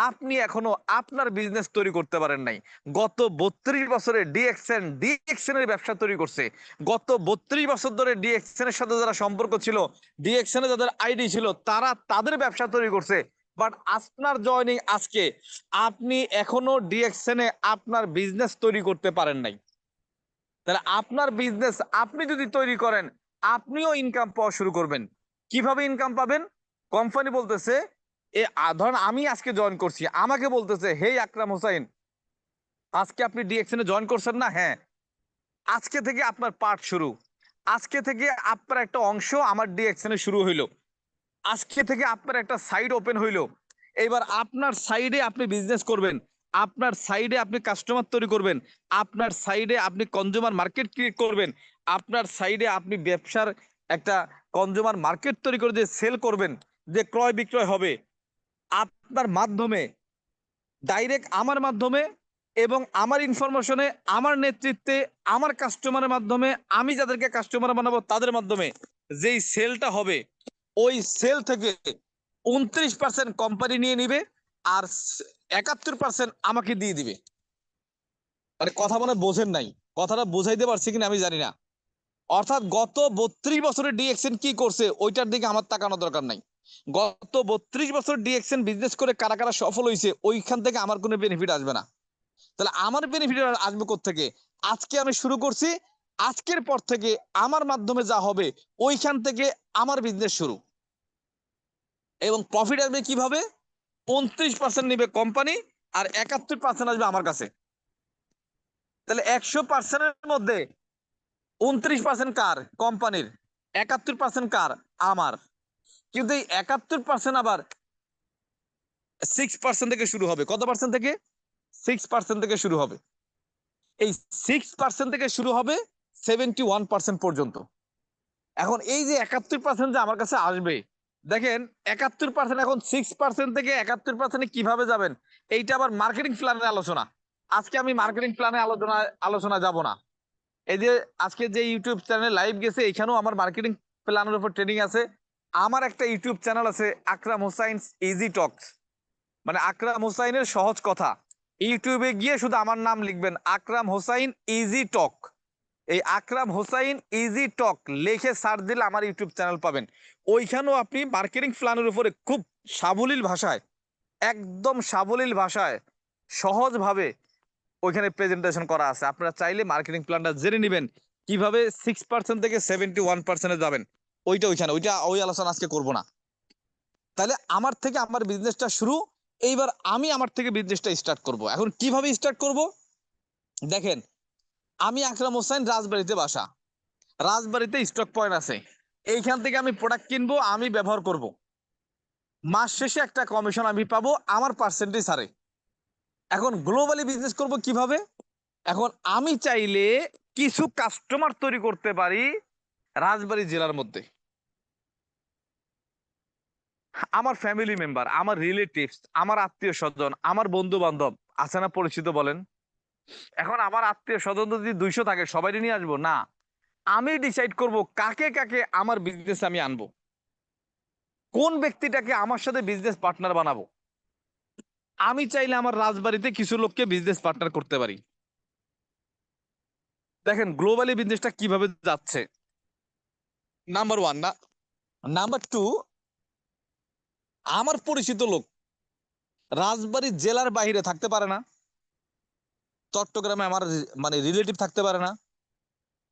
আপনি এখনো আপনার বিজনেস তৈরি করতে পারেন নাই। গত 32 বছরে ডিএক্সএন এর ব্যবসা তৈরি করছে। গত 32 বছর ধরে ডিএক্সএন এর সাথে যারা সম্পর্ক ছিল, ডিএক্সএন এ যাদের আইডি ছিল, তারা তাদের ব্যবসা তৈরি করছে। বাট আপনার জয়নিং আজকে, আপনি এখনো ডিএক্সএন এ আপনার বিজনেস তৈরি করতে পারেন নাই। তাহলে আপনার বিজনেস আপনি যদি তৈরি করেন, আপনিও ইনকাম পাওয়া শুরু করবেন। কিভাবে ইনকাম পাবেন? কোম্পানি বলতেছে, ধরেন আমি আজকে জয়েন করছি, আমাকে বলতেছে হেই আকরাম হোসাইন, আজকে আপনি ডিএক্সএন এ জয়েন করছেন না? হ্যাঁ। আজকে থেকে আপনার পার্ট শুরু, আজকে থেকে আপনার একটা অংশ আমার ডিএক্সএন এ শুরু হইলো, আজকে থেকে আপনার একটা সাইড ওপেন হইলো। এবার আপনার সাইডে আপনি বিজনেস করবেন, আপনার সাইডে আপনি কাস্টমার তৈরি করবেন, আপনার সাইডে আপনি কনজিউমার মার্কেট ক্রিয়েট করবেন, আপনার সাইডে আপনি ব্যবসার একটা কনজিউমার মার্কেট তৈরি করে যে সেল করবেন, যে ক্রয় বিক্রয় হবে আপনার মাধ্যমে, ডাইরেক্ট আমার মাধ্যমে, এবং আমার ইনফরমেশনে, আমার নেতৃত্বে, আমার কাস্টমারের মাধ্যমে, আমি যাদেরকে কাস্টমার বানাবো তাদের মাধ্যমে যেই সেলটা হবে, ওই সেল থেকে 29% কোম্পানি নিয়ে নিবে, আর 71% আমাকে দিয়ে দিবে। মানে কথা মনে বোঝেন নাই, কথাটা বোঝাইতে পারছি কিনা আমি জানি না। অর্থাৎ গত 32 বছরে ডিএক্সএন কি করছে ওইটার দিকে আমার তাকানো দরকার নাই। গত 32 বছর ডিএক্সএন বিজনেস করে কারা কারা সফল হয়েছে ওইখান থেকে আমার কোনো বেনিফিট আসবে না। তাহলে আমার বেনিফিট আসবে কোত্থেকে? আজকে আমি শুরু করছি, আজকের পর থেকে আমার মাধ্যমে যা হবে ওইখান থেকে আমার বিজনেস শুরু। এবং প্রফিট আসবে কিভাবে? 29% নিবে কোম্পানি, আর 71% আসবে আমার কাছে। তাহলে 100%-এর মধ্যে 29% কার? কোম্পানির। 71% কার? আমার। কিন্তু এই 71% আবার 6% থেকে শুরু হবে। কত পার্সেন্ট থেকে? 6% থেকে শুরু হবে। এই 6% থেকে শুরু হবে 71% পর্যন্ত। এখন এই যে 71% যে আমার কাছে আসবে, দেখেন 71%, এখন 6% থেকে 71% কিভাবে যাবেন, এইটা আবার মার্কেটিং প্ল্যানের আলোচনা। আজকে আমি মার্কেটিং প্ল্যানে আলোচনা যাব না। এই যে আজকে যে ইউটিউব চ্যানেলে লাইভ গেছে, এখানেও আমার মার্কেটিং প্ল্যানের উপর ট্রেনিং আছে। আমার একটা ইউটিউব চ্যানেল আছে আকরাম হোসাইনস ইজি টকস, মানে আকরাম হোসাইনের সহজ কথা। ইউটিউবে গিয়ে শুধু আমার নাম লিখবেন আকরাম হোসাইন ইজি টক। এই আকরাম হোসাইন ইজি টক লিখে সার্চ দিলে আমার ইউটিউব চ্যানেল পাবেন। ওইখানেও আপনি মার্কেটিং প্ল্যানের উপরে খুব সাবলীল ভাষায়, একদম সাবলীল ভাষায় সহজভাবে ওইখানে প্রেজেন্টেশন করা আছে। আপনারা চাইলে মার্কেটিং প্ল্যানটা জেনে নেবেন কিভাবে 6% থেকে 71% যাবেন। ওই আলোচনা আজকে করব না। তাহলে আমার থেকে আমার বিজনেসটা শুরু। এইবার আমি আমার থেকে বিজনেসটা স্টার্ট করব। এখন কিভাবে স্টার্ট করব দেখেন, আমি আকরাম হোসেন, রাজবাড়িতে বাসা, রাজবাড়িতে স্টক পয়েন্ট আছে। এইখান থেকে আমি প্রোডাক্ট কিনবো, আমি ব্যবহার করব। মাস শেষে একটা কমিশন আমি পাবো আমার পার্সেন্টেজ হারে। এখন গ্লোবালি বিজনেস করব কিভাবে? এখন আমি চাইলে কিছু কাস্টমার তৈরি করতে পারি রাজবাড়ী জেলার মধ্যে। আমার ফ্যামিলি মেম্বার, আমার রিলেটিভস, আমার আত্মীয় স্বজন, আমার বন্ধু বান্ধব আছে না পরিচিত বলেন। এখন আমার আত্মীয় স্বজন যদি 200 থাকে, সবাই নিয়ে আসবো না। আমি ডিসাইড করব কাকে কাকে আমার বিজনেস আমি আনবো, কোন ব্যক্তিটাকে আমার সাথে বিজনেস পার্টনার বানাবো। আমি চাইলে আমার রাজবাড়িতে কিছু লোককে বিজনেস পার্টনার করতে পারি। দেখেন গ্লোবালি বিজনেসটা কিভাবে যাচ্ছে। নাম্বার 1 না, নাম্বার 2, আমার পরিচিত লোক রাজবাড়ী জেলার বাইরে থাকতে পারে না, চট্টগ্রামে আমার মানে রিলেটিভ থাকতে পারে না,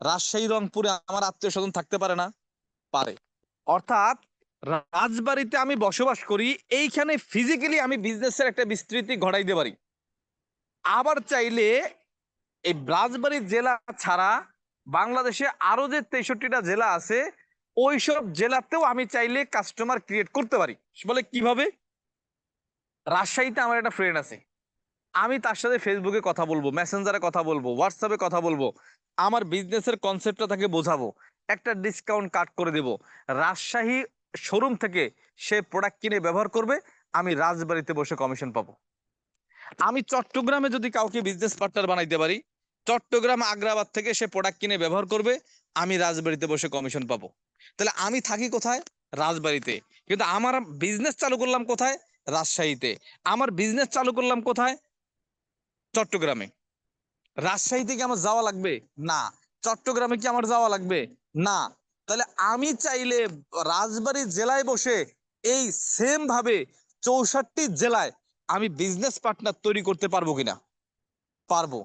রাজশাহী রংপুরে আমার আত্মীয় স্বজন থাকতে পারে না, পারে। অর্থাৎ রাজবাড়িতে আমি বসবাস করি, এইখানে ফিজিক্যালি আমি বিজনেসের একটা বিস্তৃতি ঘটাইতে পারি। আবার চাইলে এই রাজবাড়ী জেলা ছাড়া বাংলাদেশে আরো যে 63টা জেলা আছে, ওইসব জেলাতেও আমি চাইলে কাস্টমার ক্রিয়েট করতে পারি। বলে কিভাবে? রাজশাহীতে আমার একটা ফ্রেন্ড আছে, আমি তার সাথে ফেসবুকে কথা বলবো, মেসেঞ্জারে কথা বলবো, হোয়াটসঅ্যাপে কথা বলবো, আমার বিজনেসের কনসেপ্টটা তাকে বোঝাবো, একটা ডিসকাউন্ট কাট করে দেব। রাজশাহী শোরুম থেকে সে প্রোডাক্ট কিনে ব্যবহার করবে, আমি রাজবাড়িতে বসে কমিশন পাবো। আমি চট্টগ্রামে যদি কাউকে বিজনেস পার্টনার বানাইতে পারি, চট্টগ্রাম আগ্রাবাদ থেকে সে প্রোডাক্ট কিনে ব্যবহার করবে, আমি রাজবাড়িতে বসে কমিশন পাবো। তাহলে আমি থাকি কোথায়? রাজবাড়িতে, কিন্তু আমার বিজনেস চালু করলাম কোথায়? রাজশাহীতে। আমার বিজনেস চালু করলাম কোথায়? চট্টগ্রামে। রাজশাহীতে কি আমার যাওয়া লাগবে? না। চট্টগ্রামে কি আমার যাওয়া লাগবে? না। তাহলে আমি চাইলে রাজবাড়ী জেলায় বসে এই সেম ভাবে 64 জেলায় আমি বিজনেস পার্টনার তৈরি করতে পারবো কিনা? পারবো।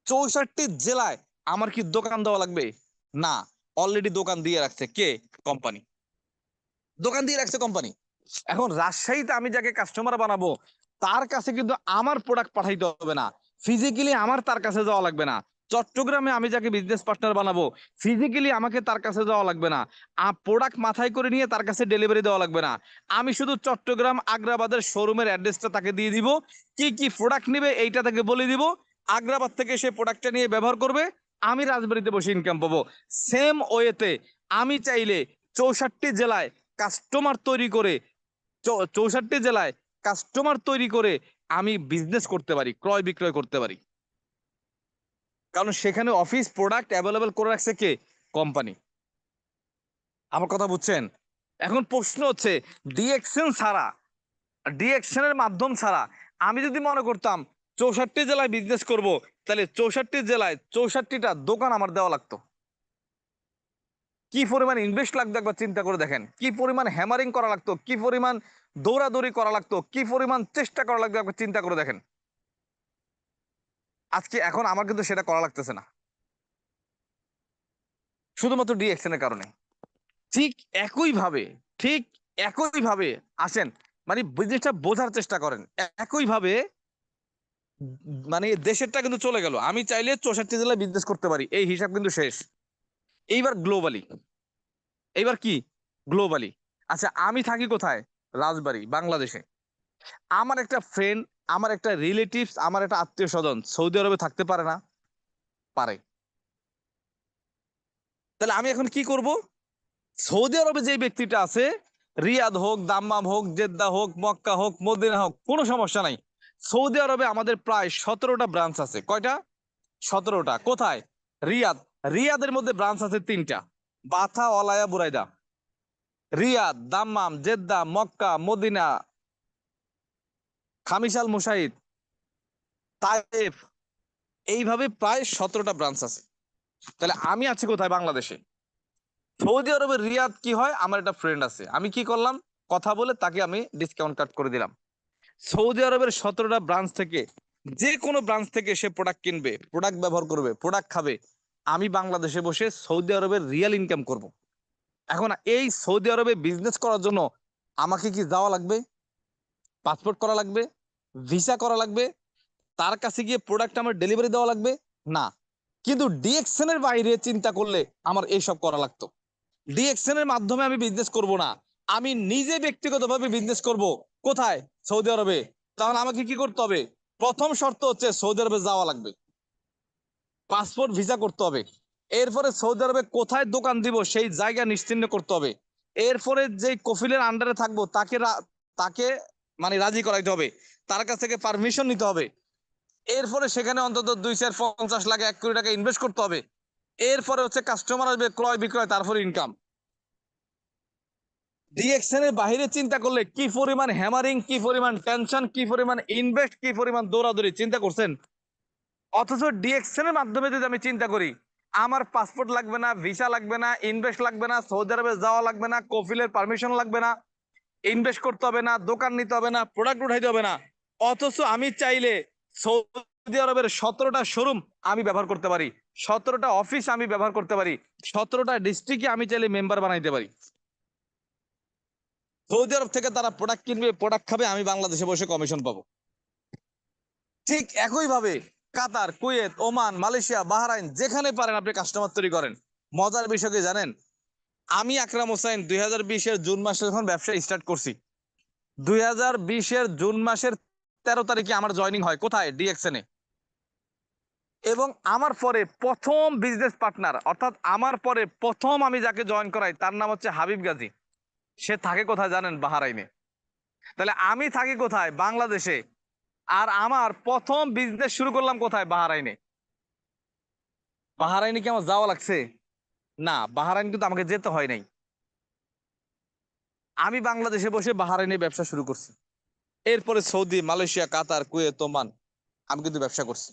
64 জেলায় আমার কি দোকান দেওয়া লাগবে? না। অলরেডি দোকান দিয়ে রাখছে কে? কোম্পানি। দোকান দিয়ে রাখছে কোম্পানি। এখন রাজশাহীতে আমি যাকে কাস্টমার বানাবো, তার কাছে কিন্তু আমার প্রোডাক্ট পাঠাইতে হবে না, ফিজিক্যালি আমার তার কাছে যাওয়া লাগবে না। চট্টগ্রামে আমি যাকে বিজনেস পার্টনার বানাবো, ফিজিক্যালি আমাকে তার কাছে যাওয়া লাগবে না, প্রোডাক্ট মাথায় করে নিয়ে তার কাছে ডেলিভারি দেওয়া লাগবে না। আমি শুধু চট্টগ্রাম আগ্রাবাদের শোরুমের অ্যাড্রেসটা তাকে দিয়ে দিব, কি কি প্রোডাক্ট নিবে এইটা তাকে বলে দিব, আগ্রাবাদ থেকে সে প্রোডাক্টটা নিয়ে ব্যবহার করবে, আমি রাজবাড়িতে বসে ইনকাম পাবো। সেম ওয়েতে আমি চাইলে 64 জেলায় কাস্টমার তৈরি করে, 64 জেলায় কাস্টমার তৈরি করে আমি বিজনেস করতে পারি, ক্রয় বিক্রয় করতে পারি। কারণ সেখানে অফিস প্রোডাক্ট অ্যাভেলেবেল করে রাখছে কে? কোম্পানি। আমার কথা বুঝছেন? এখন প্রশ্ন হচ্ছে, ডিএকশন ছাড়া, ডিএকশনের মাধ্যম ছাড়া আমি যদি মনে করতাম 64 জেলায় বিজনেস করব, তাহলে 64 জেলায় 64টা দোকান আমার দেওয়া লাগতো। কি পরিমাণ ইনভেস্ট লাগতো একবার চিন্তা করে দেখেন, কি পরিমাণ হ্যামারিং করা লাগতো, কি পরিমাণ দৌড়াদৌড়ি করা লাগতো, কি পরিমাণ চেষ্টা করা লাগতো একবার চিন্তা করে দেখেন। আজকে এখন আমার কিন্তু সেটা করা লাগতেছে না, শুধুমাত্র ডিএকশনের কারণে। ঠিক একই ভাবে, ঠিক একই ভাবে আসেন, মানে বিজনেসটা বোঝার চেষ্টা করেন। একই ভাবে মানে দেশেরটা কিন্তু চলে গেল, আমি চাইলে 64 জেলায় বিজনেস করতে পারি, এই হিসাব কিন্তু শেষ। এইবার গ্লোবালি, এইবার কি গ্লোবালি? আচ্ছা আমি থাকি কোথায়? রাজবাড়ী, বাংলাদেশে। আমার একটা ফ্রেন্ড, আমার একটা রিলেটিভস, আমার একটা আত্মীয় স্বজন সৌদি আরবে থাকতে পারে না? পারে। তাহলে আমি এখন কি করব? সৌদি আরবে যে ব্যক্তিটা আছে, রিয়াদ হোক, দাম্মাম হোক, জেদ্দা হোক, মক্কা হোক, মদিনা হোক, কোনো সমস্যা নাই। সৌদি আরবে আমাদের প্রায় 17টা ব্রাঞ্চ আছে। কয়টা? 17টা। কোথায়? রিয়াদ, রিয়াদের মধ্যে ব্রাঞ্চ আছে 3টা, বাথা, অলায়া, বুরাইদা। রিয়াদ, দাম্মাম, জেদ্দা, মক্কা, মদিনা, খামিসাল, মুশাহিদ, তায়েফ, এইভাবে প্রায় 17টা ব্রাঞ্চ আছে। তাহলে আমি আছি কোথায়? বাংলাদেশে। সৌদি আরবের রিয়াদ কি হয়, আমার একটা ফ্রেন্ড আছে, আমি কি করলাম, কথা বলে তাকে আমি ডিসকাউন্ট কাট করে দিলাম। সৌদি আরবের 17টা ব্রাঞ্চ থেকে যে কোনো ব্রাঞ্চ থেকে সে প্রোডাক্ট কিনবে, প্রোডাক্ট ব্যবহার করবে, প্রোডাক্ট খাবে, আমি বাংলাদেশে বসে সৌদি আরবের রিয়াল ইনকাম করব। এখন এই সৌদি আরবে বিজনেস করার জন্য আমাকে কি যাওয়া লাগবে, পাসপোর্ট করা লাগবে, ভিসা করা লাগবে, তার কাছে গিয়ে প্রোডাক্ট আমার ডেলিভারি দেওয়া লাগবে? না। কিন্তু ডিএক্সএন এর বাইরে চিন্তা করলে আমার এইসব করা লাগতো। ডিএক্সএন এর মাধ্যমে আমি বিজনেস করব না, আমি নিজে ব্যক্তিগতভাবে বিজনেস করব। কোথায়? সৌদি আরবে। তাহলে আমাকে কি করতে হবে? প্রথম শর্ত হচ্ছে সৌদি আরবে যাওয়া লাগবে, পাসপোর্ট ভিসা করতে হবে। এরপরে সৌদি আরবে কোথায় দোকান দিব সেই জায়গা নিশ্চিহ্ন করতে হবে। এরপরে যে কফিলের আন্ডারে থাকবো তাকে মানে রাজি করাইতে হবে, তার কাছ থেকে পারমিশন নিতে হবে। এরপরে সেখানে অন্তত 250 লাখ 1 কোটি টাকা ইনভেস্ট করতে হবে। এরপরে হচ্ছে কাস্টমার আসবে, ক্রয় বিক্রয়, তারপরে ইনকাম। ডিএক্সএন এর বাইরে চিন্তা করলে কি পরিমাণ হ্যামারিং, কি পরিমাণ টেনশন, কি পরিমাণ ইনভেস্ট, কি পরিমাণ দৌড়াদৌড়ি, চিন্তা করছেন? অথচ ডিএক্সএন এর মাধ্যমে যদি আমি চিন্তা করি, আমার পাসপোর্ট লাগবে না, ভিসা লাগবে না, ইনভেস্ট লাগবে না, সৌদি আরবে যাওয়া লাগবে না, কফিলের পারমিশন লাগবে না, ইনভেস্ট করতে হবে না, দোকান নিতে হবে না, প্রোডাক্ট উঠাইতে হবে না। অথচ আমি চাইলে সৌদি আরবের 17টা শোরুম আমি ব্যবহার করতে পারি, 17টা অফিস আমি ব্যবহার করতে পারি, 17টা ডিস্ট্রিক্টে আমি চাইলে মেম্বার বানাইতে পারি। সৌদি আরব থেকে তারা প্রোডাক্ট কিনবে, প্রোডাক্ট খাবে, আমি বাংলাদেশে বসে কমিশন পাবো। ঠিক একইভাবে কাতার, কুয়েত, ওমান, মালয়েশিয়া, বাহরাইন, যেখানে পারেন আপনি কাস্টমার তৈরি করেন। মজার বিষয় কি জানেন? আমি আকরাম হোসাইন 2020-এর জুন মাসে যখন ব্যবসা স্টার্ট করছি, 2020-এর জুন মাসের 13 তারিখে আমার জয়নিং হয় কোথায়? ডিএক্সএন এ। এবং আমার পরে প্রথম বিজনেস পার্টনার, অর্থাৎ আমার পরে প্রথম আমি যাকে জয়েন করাই তার নাম হচ্ছে হাবিব গাজী। সে থাকে কোথায় জানেন? বাহরাইনে। তাহলে আমি থাকি কোথায়? বাংলাদেশে। আর আমার প্রথম বিজনেস শুরু করলাম কোথায়? বাহরাইনে। বাহরাইনে কি আমার যাওয়া লাগছে? না, বাহরাইন কিন্তু আমাকে যেতে হয় নাই। আমি বাংলাদেশে বসে বাহরাইনে ব্যবসা শুরু করছি। এরপরে সৌদি, মালয়েশিয়া, কাতার, কুয়েত, ওমান আমি কিন্তু ব্যবসা করছি।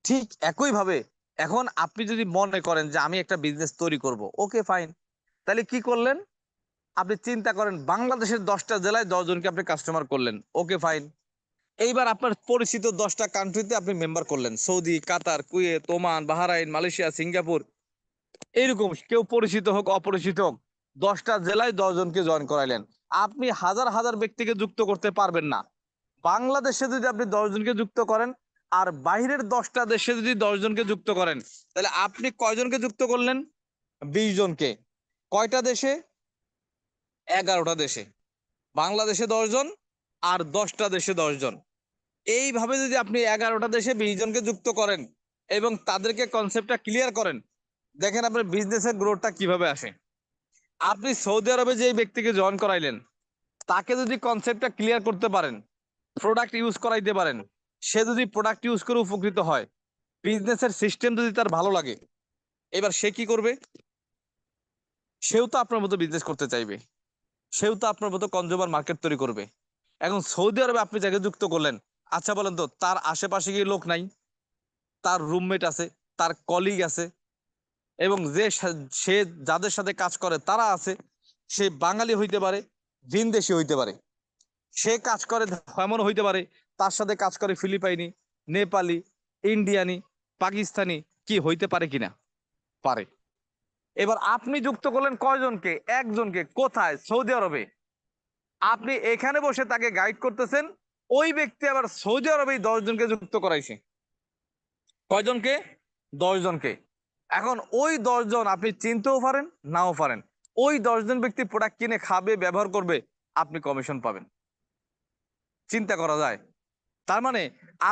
ঠিক একই ভাবে এখন আপনি যদি মনে করেন যে আমি একটা বিজনেস তৈরি করব, ওকে ফাইন। তাহলে কি করলেন? আপনি চিন্তা করেন বাংলাদেশের 10টা জেলায় 10 জনকে আপনি কাস্টমার করলেন, ওকে ফাইন। এইবার আপনার পরিচিত 10টা কান্ট্রিতে আপনি মেম্বার করলেন, Saudi, Qatar, Kuwait, Oman, Bahrain, Malaysia, Singapore, এইরকম কেউ পরিচিত হোক অপরিচিত হোক, 10টা জেলায় 10 জনকে জয়েন করাইলেন। আপনি হাজার হাজার ব্যক্তিকে যুক্ত করতে পারবেন না। বাংলাদেশে যদি আপনি 10 জনকে যুক্ত করেন আর বাইরের 10টা দেশে যদি 10 জনকে যুক্ত করেন, তাহলে আপনি কয়জনকে যুক্ত করলেন? 20 জনকে। কয়টা দেশে? 11টা দেশে। বাংলাদেশে 10 জন আর 10টা দেশে 10 জন। এইভাবে যদি আপনি 11টা দেশে 20 জনকে যুক্ত করেন এবং তাদেরকে কনসেপ্টটা ক্লিয়ার করেন, দেখেন আপনার বিজনেসের গ্রোথটা কিভাবে আসে। আপনি সৌদি আরবে যে ব্যক্তিকে জয়েন করাইলেন, তাকে যদি কনসেপ্টটা ক্লিয়ার করতে পারেন, প্রোডাক্ট ইউজ করাইতে পারেন, সে যদি প্রোডাক্ট ইউজ করে উপকৃত হয়, বিজনেসের সিস্টেম যদি তার ভালো লাগে, এবার সে কি করবে? সেও তো আপনার মতো বিজনেস করতে চাইবে, সেও তো আপনার মতো কনজিউমার মার্কেট তৈরি করবে। এখন সৌদি আরবে আপনি যাকে যুক্ত করলেন, আচ্ছা বলেন তো তার আশেপাশে কি লোক নাই? তার রুমমেট আছে, তার কলিগ আছে, এবং সে যাদের সাথে কাজ করে তারা আছে। সে বাঙালি হইতে পারে, ভিনদেশি হইতে পারে, সে কাজ করে এমন হইতে পারে তার সাথে কাজ করে ফিলিপাইনি, নেপালি, ইন্ডিয়ানি, পাকিস্তানি, কি হইতে পারে কিনা? পারে। এবার আপনি যুক্ত করলেন কয়জনকে? একজনকে। কোথায়? সৌদি আরবে। আপনি এখানে বসে তাকে গাইড করতেছেন, ওই ব্যক্তি আবার সৌদি আরবে 10 জনকে যুক্ত করাইছে। কয়জনকে? 10 জনকে। এখন ওই 10 জন আপনি চিনতেও পারেন, নাও পারেন। ওই 10 জন ব্যক্তি প্রোডাক্ট কিনে খাবে, ব্যবহার করবে, আপনি কমিশন পাবেন। চিন্তা করা যায়? তার মানে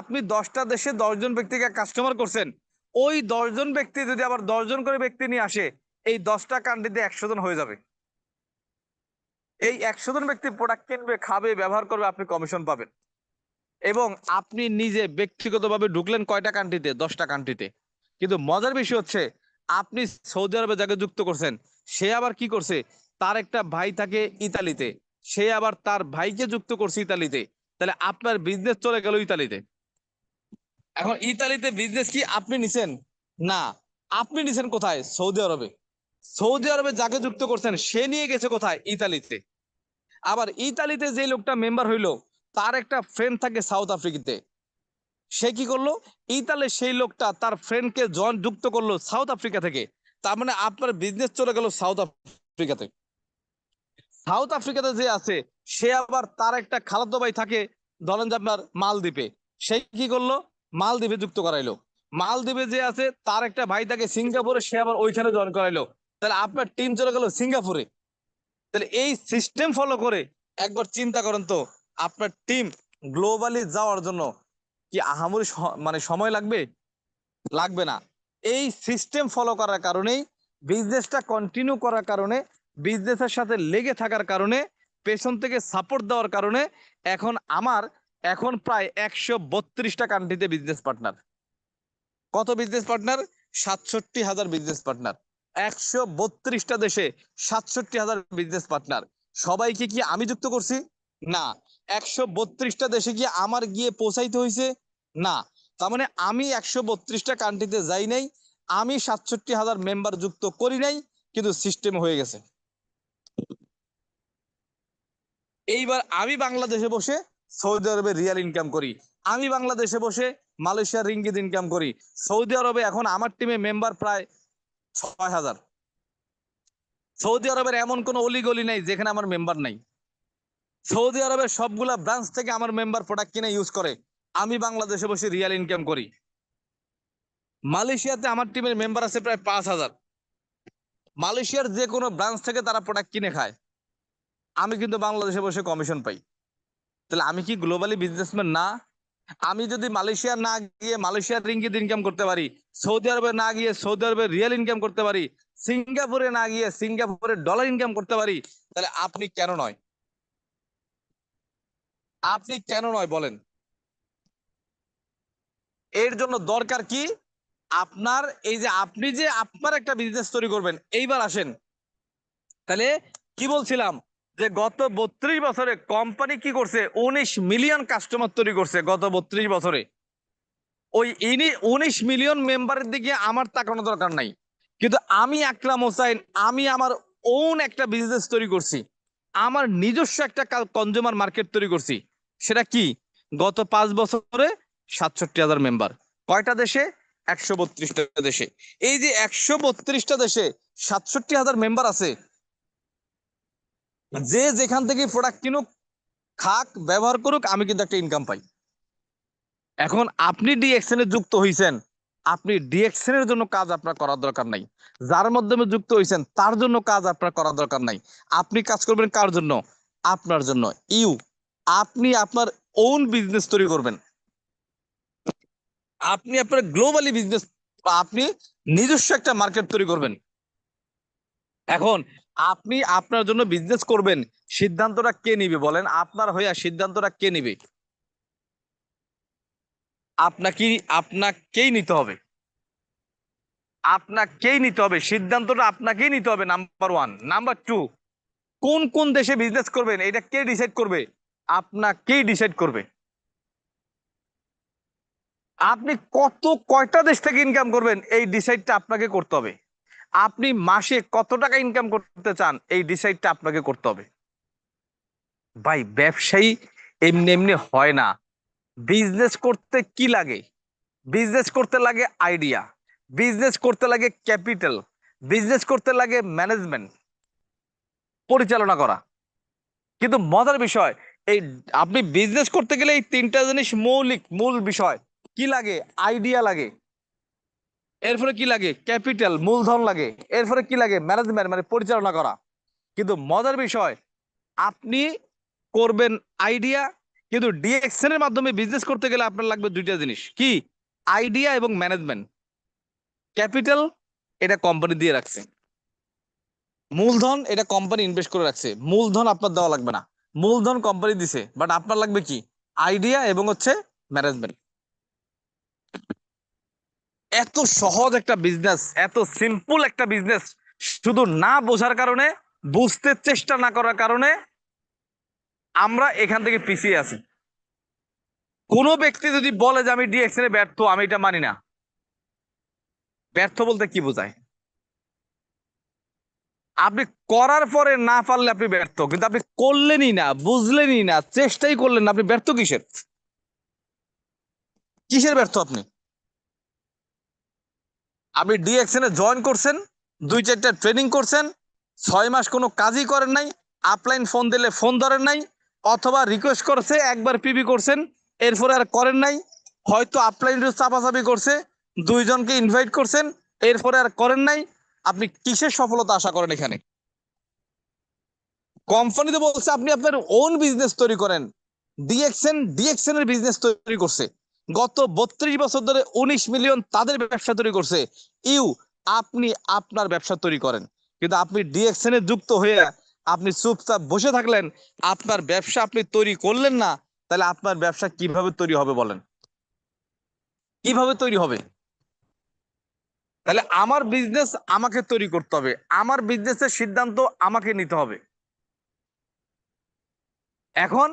আপনি 10টা দেশে 10 জন ব্যক্তিকে কাস্টমার করছেন, ওই 10 জন ব্যক্তি যদি আবার 10 জন করে ব্যক্তি নিয়ে আসে, এই 10টা কান্ট্রিতে 100 জন হয়ে যাবে। এই 100 জন ব্যক্তি প্রোডাক্ট কিনবে, খাবে, ব্যবহার করবে, আপনি কমিশন পাবেন। এবং আপনি নিজে ব্যক্তিগতভাবে ঢুকলেন কয়টা কান্ট্রিতে? 10টা কান্ট্রিতে। কিন্তু মজার বিষয় হচ্ছে আপনি সৌদি আরবে যাকে যুক্ত করছেন সে আবার কি করছে, তার একটা ভাই থাকে ইতালিতে, সে আবার তার ভাইকে যুক্ত করছে ইতালিতে, তাহলে আপনার বিজনেস চলে গেল ইতালিতে। এখন ইতালিতে বিজনেস কি আপনি নিছেন? না, আপনি নিছেন কোথায়? সৌদি আরবে। সৌদি আরবে যাকে যুক্ত করছেন সে নিয়ে গেছে কোথায়? ইতালিতে। আবার ইতালিতে যে লোকটা মেম্বার হইলো তার একটা ফ্রেন্ড থাকে সাউথ আফ্রিকাতে, সে কি করলো, ইতালির সেই লোকটা তার ফ্রেন্ডকে যুক্ত করলো সাউথ আফ্রিকা থেকে। তার মানে আপনার বিজনেস চলে গেল সাউথ আফ্রিকাতে। সাউথ আফ্রিকাতে যে আছে সে আবার তার একটা খালাতো ভাই থাকে ধরেন যে আপনার মালদ্বীপে, সে কি করলো, মালদ্বীপে যুক্ত করাইলো। মালদ্বীপে যে আছে তার একটা ভাই থাকে সিঙ্গাপুরে, সে আবার ওইখানে জয়েন করাইলো। তাহলে আপনার টিম চলে গেল সিঙ্গাপুরে। তাহলে এই সিস্টেম ফলো করে একবার চিন্তা করেন তো, আপনার টিম গ্লোবালি যাওয়ার জন্য কি আহামরি মানে সময় লাগবে? লাগবে না। এই সিস্টেম ফলো করার কারণেই, বিজনেসটা কন্টিনিউ করার কারণে, বিজনেসের সাথে লেগে থাকার কারণে, পেছন থেকে সাপোর্ট দেওয়ার কারণে এখন আমার এখন প্রায় 132টা কান্ট্রিতে বিজনেস পার্টনার। কত বিজনেস পার্টনার? 67,000 business partner. 132টা দেশে 67,000 বিজনেস পার্টনার। সবাইকে কি আমি যুক্ত করছি? না। 132টা দেশে কি আমার গিয়ে পৌঁছাইতে হয়েছে? না। তার মানে আমি 132টা কান্ট্রিতে যাই নাই, আমি 67,000 মেম্বার যুক্ত করি নাই, কিন্তু সিস্টেম হয়ে গেছে। এইবার আমি বাংলাদেশে বসে সৌদি আরবে রিয়াল ইনকাম করি, আমি বাংলাদেশে বসে মালয়েশিয়ার রিঙ্গিত ইনকাম করি। সৌদি আরবে এখন আমার টিমে মেম্বার প্রায় 6,000। সৌদি আরবের এমন কোনো অলিগলি নাই যেখানে আমার মেম্বার নাই। সৌদি আরবের সবগুলা ব্রাঞ্চ থেকে আমার মেম্বার প্রোডাক্ট কিনে ইউজ করে, আমি বাংলাদেশে বসে রিয়াল ইনকাম করি। মালয়েশিয়াতে আমার টিমের মেম্বার আছে প্রায় 5,000। মালয়েশিয়ার যে কোনো ব্রাঞ্চ থেকে তারা প্রোডাক্ট কিনে খায়, আমি কিন্তু বাংলাদেশে বসে কমিশন পাই। তাহলে আমি কি গ্লোবালি বিজনেসম্যান না? আমি যদি মালয়েশিয়া না গিয়ে মালয়েশিয়ার রিঙ্গিত ইনকাম করতে পারি, সৌদি আরবে না গিয়ে সৌদি আরবের রিয়াল ইনকাম করতে পারি, সিঙ্গাপুরে না গিয়ে সিঙ্গাপুরের ডলার ইনকাম করতে পারি, তাহলে আপনি কেন নয়? আপনি কেন নয় বলেন? এর জন্য দরকার কি আপনার, এই যে আপনি যে আপনার একটা বিজনেস তৈরি করবেন। এইবার আসেন, তাহলে কি বলছিলাম যে গত 32 বছরে কোম্পানি কি করছে? 19 মিলিয়ন কাস্টমার তৈরি করছে গত 32 বছরে। ওই 19 মিলিয়ন মেম্বারের দিকে আমার তাকানো দরকার নাই, কিন্তু আমি আকরাম হোসাইন, আমি আমার ওন একটা বিজনেস তৈরি করছি, আমার নিজস্ব একটা কনজিউমার মার্কেট তৈরি করছি। সেটা কি? গত 5 বছরে 67,000 মেম্বার। কয়টা দেশে? 132টা দেশে। এই যে 132টা দেশে 67,000 মেম্বার আছে, যে যেখান থেকে প্রোডাক্ট কিনুক, খাক, ব্যবহার করুক, আমি কিন্তু একটা ইনকাম পাই। এখন আপনি ডিএক্সএন এ যুক্ত হইছেন, আপনি ডিএক্সএন এর জন্য কাজ আপনার করার দরকার নাই। যার মাধ্যমে যুক্ত হইছেন তার জন্য কাজ আপনার করার দরকার নাই। আপনি কাজ করবেন কার জন্য? আপনার জন্য। আপনি আপনার ওন বিজনেস তৈরি করবেন, আপনি আপনার গ্লোবালি বিজনেস, আপনি নিজস্ব একটা মার্কেট তৈরি করবেন। এখন আপনি আপনার জন্য বিজনেস করবেন, সিদ্ধান্তটা কে নিবে বলেন? আপনার হইয়া সিদ্ধান্তটা কে নিবে? আপনাকেই নিতে হবে। আপনাকেই নিতে হবে, সিদ্ধান্তটা আপনাকেই নিতে হবে, নাম্বার 1। নাম্বার 2, কোন কোন দেশে বিজনেস করবেন এটা কে ডিসাইড করবে? আপনাকেই ডিসাইড করবে। আপনি কয়টা দেশ থেকে ইনকাম করবেন এই ডিসাইডটা আপনাকে করতে হবে। আপনি মাসে কত টাকা ইনকাম করতে চান এই ডিসাইডটা আপনাকে করতে হবে। ভাই, ব্যবসায়ী এমনি এমনি হয় না। বিজনেস করতে কি লাগে? বিজনেস করতে লাগে আইডিয়া, বিজনেস করতে লাগে ক্যাপিটাল, বিজনেস করতে লাগে ম্যানেজমেন্ট, পরিচালনা করা। কিন্তু মজার বিষয়, এই আপনি বিজনেস করতে গেলে এই 3টা জিনিস মূল বিষয় কি লাগে? আইডিয়া লাগে, এরপরে কি লাগে? ক্যাপিটাল, মূলধন লাগে, এরপরে কি লাগে? ম্যানেজমেন্ট, মানে পরিচালনা করা। কিন্তু মজার বিষয়, আপনি করবেন আইডিয়া, কিন্তু ডিএক্সএন এর মাধ্যমে বিজনেস করতে গেলে আপনার লাগবে 2টা জিনিস, কি? আইডিয়া এবং ম্যানেজমেন্ট। ক্যাপিটাল এটা কোম্পানি দিয়ে রাখছে, মূলধন এটা কোম্পানি ইনভেস্ট করে রাখছে, মূলধন আপনার দেওয়া লাগবে না, মূলধন কোম্পানি দিছে, বাট আপনার লাগবে কি? আইডিয়া এবং হচ্ছে ম্যানেজমেন্ট। এত সহজ একটা বিজনেস, এত সিম্পল একটা বিজনেস, শুধু না বোঝার কারণে, বুঝতে চেষ্টা না করার কারণে আমরা এখান থেকে পিছিয়ে আছি। কোনো ব্যক্তি যদি বলে যে আমি ডিএক্সএন এ ব্যর্থ, আমি এটা মানি না। ব্যর্থ বলতে কি বোঝায়? আপনি করার পরে না পারলে আপনি ব্যর্থ, কিন্তু আপনি করলেনই না, বুঝলেনই না, চেষ্টাই করলেন না, আপনি ব্যর্থ কিসের? কিসের ব্যর্থ আপনি? আপনি ডিএক্সএন এ জয়েন করছেন, 2-4টা ট্রেনিং করছেন, 6 মাস কোনো কাজই করেন নাই, আপলাইন ফোন দিলে ফোন ধরেন নাই, অথবা রিকোয়েস্ট করছে একবার পিবি করছেন, এরপরে আর করেন নাই, হয়তো আপলাইন চাপাচাপি করছে, 2জনকে ইনভাইট করছেন, এরপরে আর করেন নাই। আপনি কিসের সফলতা আশা করেন এখানে? কোম্পানিতে বলছে আপনি আপনার ওন বিজনেস তৈরি করেন। ডিএক্সএন এর বিজনেস তৈরি করছে, গত 32 বছর ধরে 19 মিলিয়ন তাদের ব্যবসা তৈরি করছে। আপনি আপনার ব্যবসা তৈরি করেন, কিন্তু আপনি ডিএক্সএন এ যুক্ত হয়ে আপনি চুপচাপ বসে থাকলেন, আপনার ব্যবসা আপনি তৈরি করলেন না। তাহলে আপনার ব্যবসা কিভাবে তৈরি হবে বলেন? কিভাবে তৈরি হবে? তাহলে আমার বিজনেস আমাকে তৈরি করতে হবে, আমার বিজনেসের সিদ্ধান্ত আমাকে নিতে হবে। এখন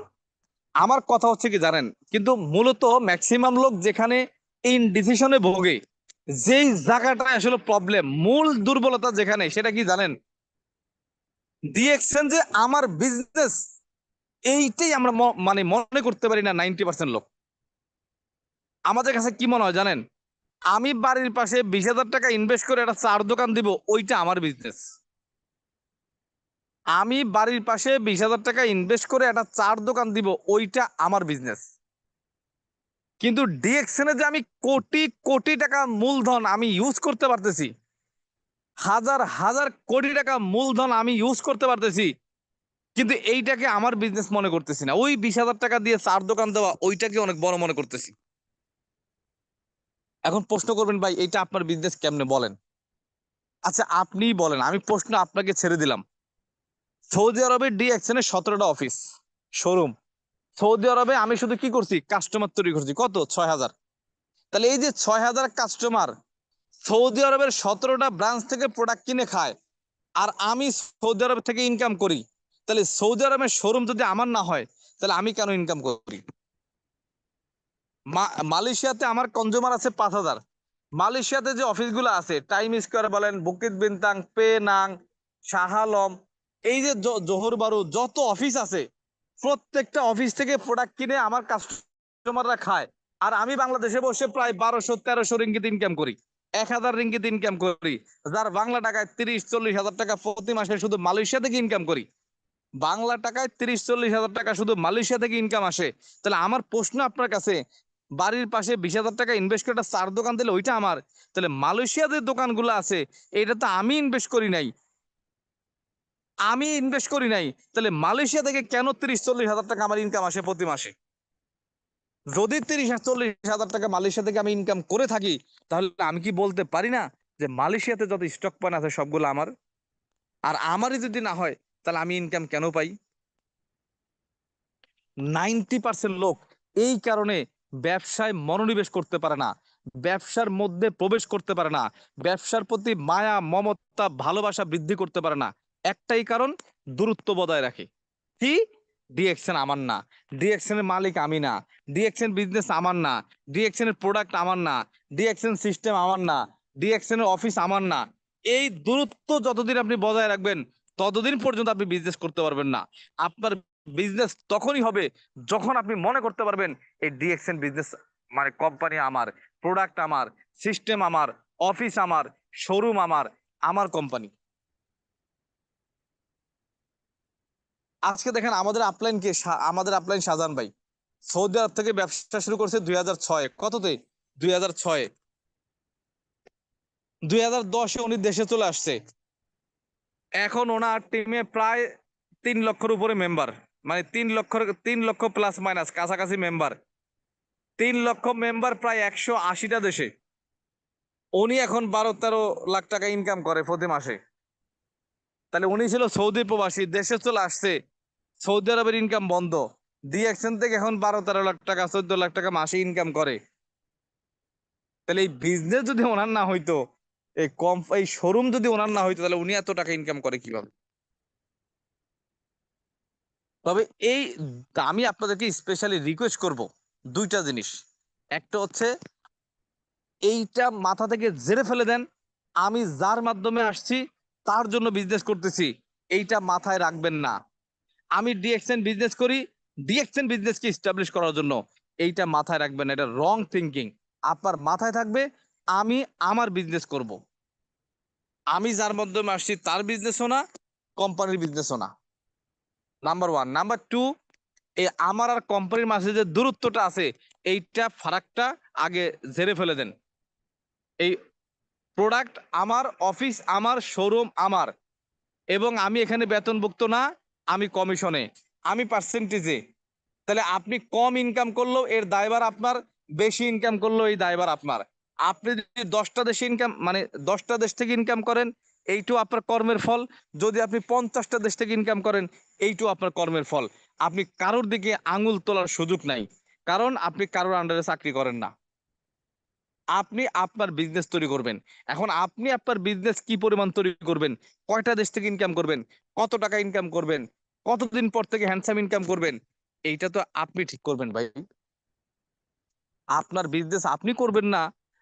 আমার কথা হচ্ছে কি জানেন, কিন্তু মূলত ম্যাক্সিমাম লোক যেখানে ইনডিসিশনে ভোগে, যেই জায়গাটা আসলে প্রবলেম, মূল দুর্বলতা যেখানে, সেটা কি জানেন? ডিএক্সএন যে আমার বিজনেস, এইটাই আমরা মানে মনে করতে পারি না 90% লোক। আমাদের কাছে কি মনে হয় জানেন? আমি বাড়ির পাশে 20,000 টাকা ইনভেস্ট করে একটা চার দোকান দিব, ওইটা আমার বিজনেস। আমি বাড়ির পাশে 20,000 টাকা ইনভেস্ট করে একটা চার দোকান দিব, ওইটা আমার বিজনেস। কিন্তু ডিএক্সএন এ যে আমি কোটি কোটি টাকা মূলধন আমি ইউজ করতে পারতেছি, হাজার হাজার কোটি টাকা মূলধন আমি ইউজ করতে পারতেছি, কিন্তু এইটাকে আমার বিজনেস মনে করতেছি না। ওই 20,000 টাকা দিয়ে চার দোকান দেওয়া, ওইটাকে অনেক বড় মনে করতেছি। এখন প্রশ্ন করবেন ভাই এইটা আপনার বিজনেস কেমনে বলেন? আচ্ছা আপনিই বলেন, আমি প্রশ্ন আপনাকে ছেড়ে দিলাম। সৌদি আরবে ডিএক্সএন এর 17টা অফিস, শোরুম। সৌদি আরবে আমি শুধু কি করছি? কাস্টমার তৈরি করছি কত? 6,000। তাহলে এই যে 6,000 কাস্টমার সৌদি আরবের 17টা ব্রাঞ্চ থেকে প্রোডাক্ট কিনে খায়, আর আমি সৌদি আরব থেকে ইনকাম করি, তাহলে সৌদি আরবের শোরুম যদি আমার না হয়, তাহলে আমি কেন ইনকাম করি? মালয়েশিয়াতে আমার কনজিউমার আছে 5,000। মালয়েশিয়াতে যে অফিসগুলো আছে, টাইম স্কোয়ার বলেন, বুকিত বিনতাং, পেনাং, শাহ আলম, এই যে জোহর বারু, যত অফিস আছে, প্রত্যেকটা অফিস থেকে প্রোডাক্ট কিনে আমার কাস্টমাররা খায়, আর আমি বাংলাদেশে বসে প্রায় 1200-1300 রিঙ্গিত ইনকাম করি, 1,000 রিঙ্গিত ইনকাম করি, যার বাংলা টাকায় 30-40 হাজার টাকা প্রতি মাসে শুধু মালয়েশিয়া থেকে ইনকাম করি। বাংলা টাকায় 30-40 হাজার টাকা শুধু মালয়েশিয়া থেকে ইনকাম আসে। তাহলে আমার প্রশ্ন আপনার কাছে, বাড়ির পাশে 20,000 টাকা ইনভেস্ট করে একটা চার দোকান দিলে ওইটা আমার, তাহলে মালয়েশিয়াতে দোকানগুলো আছে, এটা তো আমি ইনভেস্ট করি নাই, আমি ইনভেস্ট করি নাই। তাহলে মালয়েশিয়া থেকে কেন 30-40 হাজার টাকা আমার ইনকাম আসে প্রতি মাসে? যদি 30-40 হাজার টাকা মালয়েশিয়া থেকে আমি ইনকাম করে থাকি, তাহলে আমি কি বলতে পারি না যে মালয়েশিয়াতে যত স্টক পয়েন্ট আছে সবগুলো আমার? আর আমারই যদি না হয়, তাহলে আমি ইনকাম কেন পাই? 90% লোক এই কারণে ব্যবসায় মনোনিবেশ করতে পারে না, ব্যবসার মধ্যে প্রবেশ করতে পারে না, ব্যবসার প্রতি মায়া মমতা ভালোবাসা বৃদ্ধি করতে পারে না। একটাই কারণ, দূরত্ব বজায় রাখে। কি? ডিএক্সএন আমার না, ডিএক্সএন এর মালিক আমি না, ডিএক্সএন বিজনেস আমার না, ডিএক্সএন এর প্রোডাক্ট আমার না, ডিএক্সএন সিস্টেম আমার না, ডিএক্সএন এর অফিস আমার না। এই দূরত্ব যতদিন আপনি বজায় রাখবেন, ততদিন পর্যন্ত আপনি বিজনেস করতে পারবেন না। আপনার বিজনেস তখনই হবে যখন আপনি মনে করতে পারবেন এই ডিএক্সএন বিজনেস মানে কোম্পানি আমার, প্রোডাক্ট আমার, সিস্টেম আমার, অফিস আমার, শোরুম আমার, আমার কোম্পানি। আজকে দেখেন আমাদের আপলাইন কে, আমাদের আপলাইন শাহজাহান ভাই সৌদি আরব থেকে ব্যবসা শুরু করছে 2006। কততে? 2006। 2010-এ উনি দেশে চলে আসছে। এখন ওনার টিমে প্রায় 3 লক্ষের উপরে মেম্বার, মানে 3 লক্ষ প্লাস মাইনাস কাছাকাছি মেম্বার। 3 লক্ষ মেম্বার, প্রায় 180টা দেশে। উনি এখন 12-13 লাখ টাকা ইনকাম করে প্রতি মাসে। তাহলে উনি ছিল সৌদি প্রবাসী, দেশে চলে আসছে, সৌদি আরবের ইনকাম বন্ধ, ডিএক্সএন থেকে এখন 12-13 লাখ টাকা 14 লাখ টাকা মাসে ইনকাম করে। তাহলে এই বিজনেস যদি ওনার না হইতো, এই শোরুম যদি ওনার না হইতো, তাহলে উনি এত টাকা ইনকাম করে কিভাবে? তবে এই আমি আপনাদেরকে স্পেশালি রিকোয়েস্ট করব দুইটা জিনিস। একটা হচ্ছে এইটা মাথা থেকে ঝেড়ে ফেলে দেন, আমি যার মাধ্যমে আসছি তার জন্য বিজনেস করতেছি, এইটা মাথায় রাখবেন না। আমি ডিএক্সএন বিজনেস করি ডিএক্সএন বিজনেসকে এস্টাবলিশ করার জন্য, এইটা মাথায় রাখবেন না। এটা রং থিঙ্কিং। আপনার মাথায় থাকবে আমি আমার বিজনেস করব, আমি যার মাধ্যমে আসছি তার বিজনেসও না, কোম্পানির বিজনেসও না। Number one. নাম্বার টু, এই আমার আর কোম্পানির মাঝে যে দূরত্বটা আছে, এইটা ফারাকটা আগে ঝেড়ে ফেলে দেন। এই প্রোডাক্ট আমার, অফিস আমার, শোরুম আমার, এবং আমি এখানে বেতনভুক্ত না, আমি কমিশনে, আমি পার্সেন্টেজে। তাহলে আপনি কম ইনকাম করলেও এর দায়ভার আপনার, বেশি ইনকাম করলেও এই দায়ভার আপনার। আপনি যদি 10টা দেশে ইনকাম, মানে 10টা দেশ থেকে ইনকাম করেন, এইটু আপনার কর্মের ফল। যদি আপনি 50টা দেশ থেকে ইনকাম করেন, এইটু আপনার কর্মের ফল। আপনি কারোর দিকে আঙুল তোলার সুযোগ নাই, কারণ আপনি কারোর আন্ডারে চাকরি করেন না। আপনি আপনার বিজনেস তৈরি করবেন। এখন আপনি আপনার বিজনেস কি পরিমাণ তৈরি করবেন, কয়টা দেশ থেকে ইনকাম করবেন, কত টাকা ইনকাম করবেন, কতদিন পর থেকে হ্যান্ডসাম ইনকাম করবেন, এইটা তো আপনি ঠিক করবেন ভাই। আপনার বিজনেস আপনি করবেন না,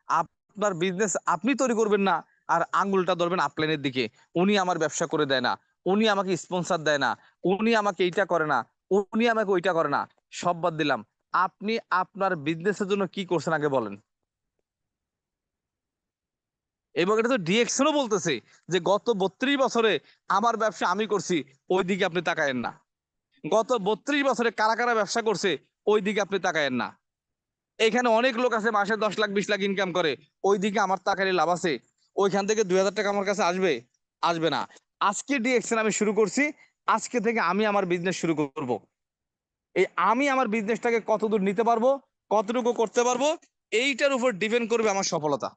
আপনার বিজনেস আপনি তৈরি করবেন না, আর আঙ্গুলটা ধরবেন আপলাইনের দিকে, উনি আমার ব্যবসা করে দেয় না, উনি আমাকে স্পন্সর দেয় না, উনি আমাকে এইটা করে না, উনি আমাকে ওইটা করে না। সব বাদ দিলাম, আপনি আপনার বিজনেসের জন্য কি করছেন আগে বলেন। এবং এটা তো ডিএকশনও বলতেছে যে গত 32 বছরে আমার ব্যবসা আমি করছি, ওই দিকে আপনি তাকায়েন না। গত 32 বছরে কারা কারা ব্যবসা করছে, ওই দিকে আপনি তাকায়েন না। এখানে অনেক লোক আছে মাসে 10 লাখ 20 লাখ ইনকাম করে, ওই দিকে আমার তাকালে লাভ আছে? ওইখান থেকে 2000 টাকা আমার কাছে আসবে? আসবে না। আজকে ডিএকশন আমি শুরু করছি, আজকে থেকে আমি আমার বিজনেস শুরু করব। এই আমি আমার বিজনেসটাকে কতদূর নিতে পারবো, কতটুকু করতে পারবো, এইটার উপর ডিপেন্ড করবে আমার সফলতা।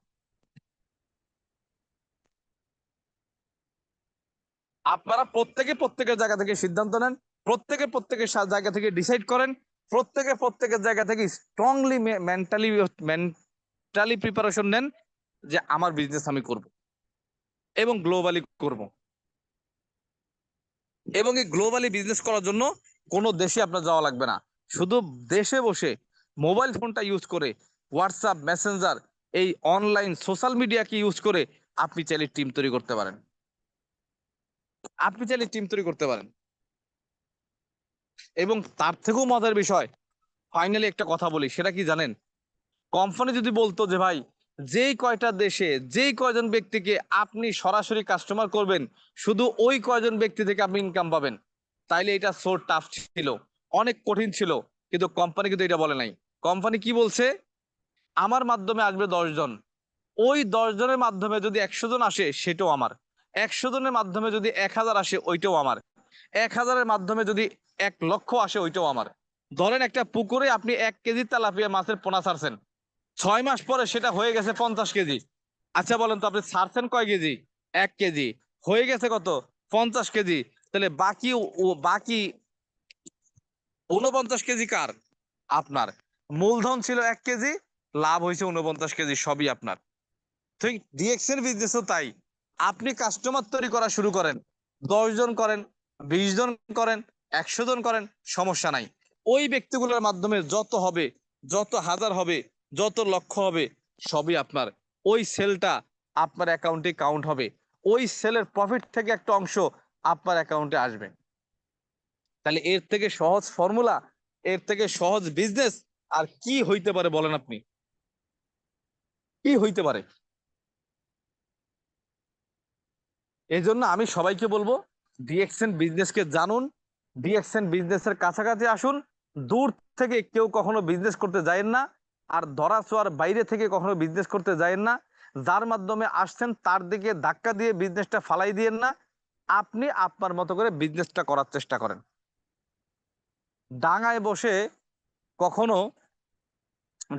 আপনারা প্রত্যেকে প্রত্যেকের জায়গা থেকে সিদ্ধান্ত নেন, প্রত্যেকে প্রত্যেকের জায়গা থেকে ডিসাইড করেন, প্রত্যেকে প্রত্যেকের জায়গা থেকে স্ট্রংলি মেন্টালি প্রিপারেশন নেন যে আমার বিজনেস আমি করব এবং গ্লোবালি করব। এবং এই গ্লোবালি বিজনেস করার জন্য কোনো দেশে আপনার যাওয়া লাগবে না। শুধু দেশে বসে মোবাইল ফোনটা ইউজ করে, হোয়াটসঅ্যাপ, মেসেঞ্জার, এই অনলাইন সোশ্যাল মিডিয়াকে ইউজ করে আপনি চাইলে টিম তৈরি করতে পারেন। আপনি চাইলে টিম তৈরি করতে পারেন। এবং তার থেকেও মজার বিষয়, ফাইনালি একটা কথা বলি, সেটা কি জানেন? কোম্পানি যদি বলতো যে ভাই, যেই কয়টা দেশে যেই কয়জন ব্যক্তিকে আপনি সরাসরি কাস্টমার করবেন, শুধু ওই কয়জন ব্যক্তি থেকে আপনি ইনকাম পাবেন, তাইলে এটা সো টাফ ছিল, অনেক কঠিন ছিল। কিন্তু কোম্পানি কিন্তু এটা বলে নাই। কোম্পানি কি বলছে? আমার মাধ্যমে আসবে 10 জন, ওই 10 জনের মাধ্যমে যদি 100 জন আসে সেটাও আমার, 100 জনের মাধ্যমে যদি 1000 আসে ওইটাও আমার, 1000-এর মাধ্যমে যদি 1 লক্ষ আসে ওইটাও আমার। ধরেন একটা পুকুরে আপনি 1 কেজি তেলাপিয়া মাছের পোনা ছাড়ছেন, 6 মাস পরে সেটা হয়ে গেছে 50 কেজি। আচ্ছা বলেন তো, আপনি ছাড়ছেন কয় কেজি? 1 কেজি। হয়ে গেছে কত? 50 কেজি। তাহলে বাকি বাকি 49 কেজি কার? আপনার। মূলধন ছিল 1 কেজি, লাভ হয়েছে 49 কেজি, সবই আপনার। ঠিক ডিএক্সএন বিজনেসও তাই। আপনি কাস্টমার তৈরি করা শুরু করেন, 10 জন করেন, 20 জন করেন, 100 জন করেন, সমস্যা নাই। ওই ব্যক্তিগুলোর মাধ্যমে যত হবে, যত হাজার হবে, যত লক্ষ হবে, সবই আপনার। ওই সেলটা আপনার অ্যাকাউন্টে কাউন্ট হবে, ওই সেলের প্রফিট থেকে একটা অংশ আপনার অ্যাকাউন্টে আসবে। তাহলে এর থেকে সহজ ফর্মুলা, এর থেকে সহজ বিজনেস আর কি হইতে পারে বলেন আপনি? কি হইতে পারে? এই জন্য আমি সবাইকে বলবো, ডিএক্সএন বিজনেসকে জানুন, ডিএক্সএন বিজনেসের কাছাকাছি আসুন। দূর থেকে কেউ কখনো বিজনেস করতে যায়েন না, আর ধরা ছোঁয়ার বাইরে থেকে কখনো বিজনেস করতে যায়েন না। যার মাধ্যমে আসছেন তার দিকে ধাক্কা দিয়ে বিজনেসটা ফালাই দিয়েন না। আপনি আপনার মতো করে বিজনেসটা করার চেষ্টা করেন। ডাঙায় বসে কখনো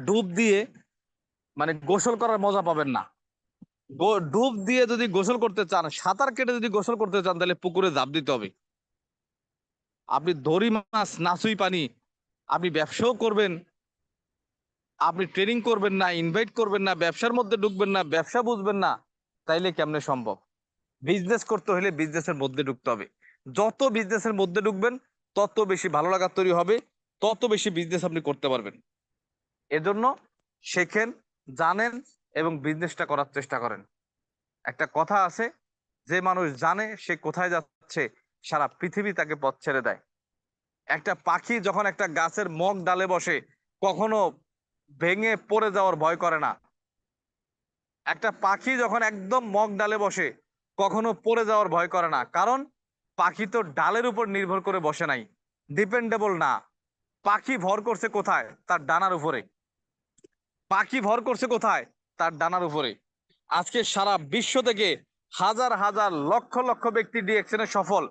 ডুব দিয়ে, মানে গোসল করার মজা পাবেন না। ডুব দিয়ে যদি গোসল করতে চান, সাঁতার কেটে যদি গোসল করতে চান, তাহলে পুকুরে ঝাঁপ দিতে হবে। আপনি দড়ি মাছ, নাসুই পানি, আপনি ব্যবসাও করবেন, আপনি ট্রেনিং করবেন না, ইনভাইট করবেন না, ব্যবসার মধ্যে ঢুকবেন না, ব্যবসা বুঝবেন না, তাইলে কেমনে সম্ভব? বিজনেস করতে হলে বিজনেসের মধ্যে ঢুকতে হবে। যত বিজনেসের মধ্যে ঢুকবেন তত বেশি ভালো লাগা তৈরি হবে, তত বেশি বিজনেস আপনি করতে পারবেন। এজন্য শেখেন, জানেন এবং বিজনেসটা করার চেষ্টা করেন। একটা কথা আছে, যে মানুষ জানে সে কোথায় যাচ্ছে সারা পৃথিবী তাকে পথ ছেড়ে দেয়। একটা পাখি যখন একটা গাছের মগ ডালে বসে কখনো ভেঙে পড়ে যাওয়ার ভয় করে না। একটা পাখি যখন একদম মগ ডালে বসে কখনো পড়ে যাওয়ার ভয় করে না, কারণ পাখি তো ডালের উপর নির্ভর করে বসে নাই, ডিপেন্ডেবল না। পাখি ভর করছে কোথায়? তার ডানার উপরে। পাখি ভর করছে কোথায়? তার ডানার উপরে। আজকে সারা বিশ্ব থেকে হাজার হাজার লক্ষ লক্ষ ব্যক্তি ডিএকশনে সফল।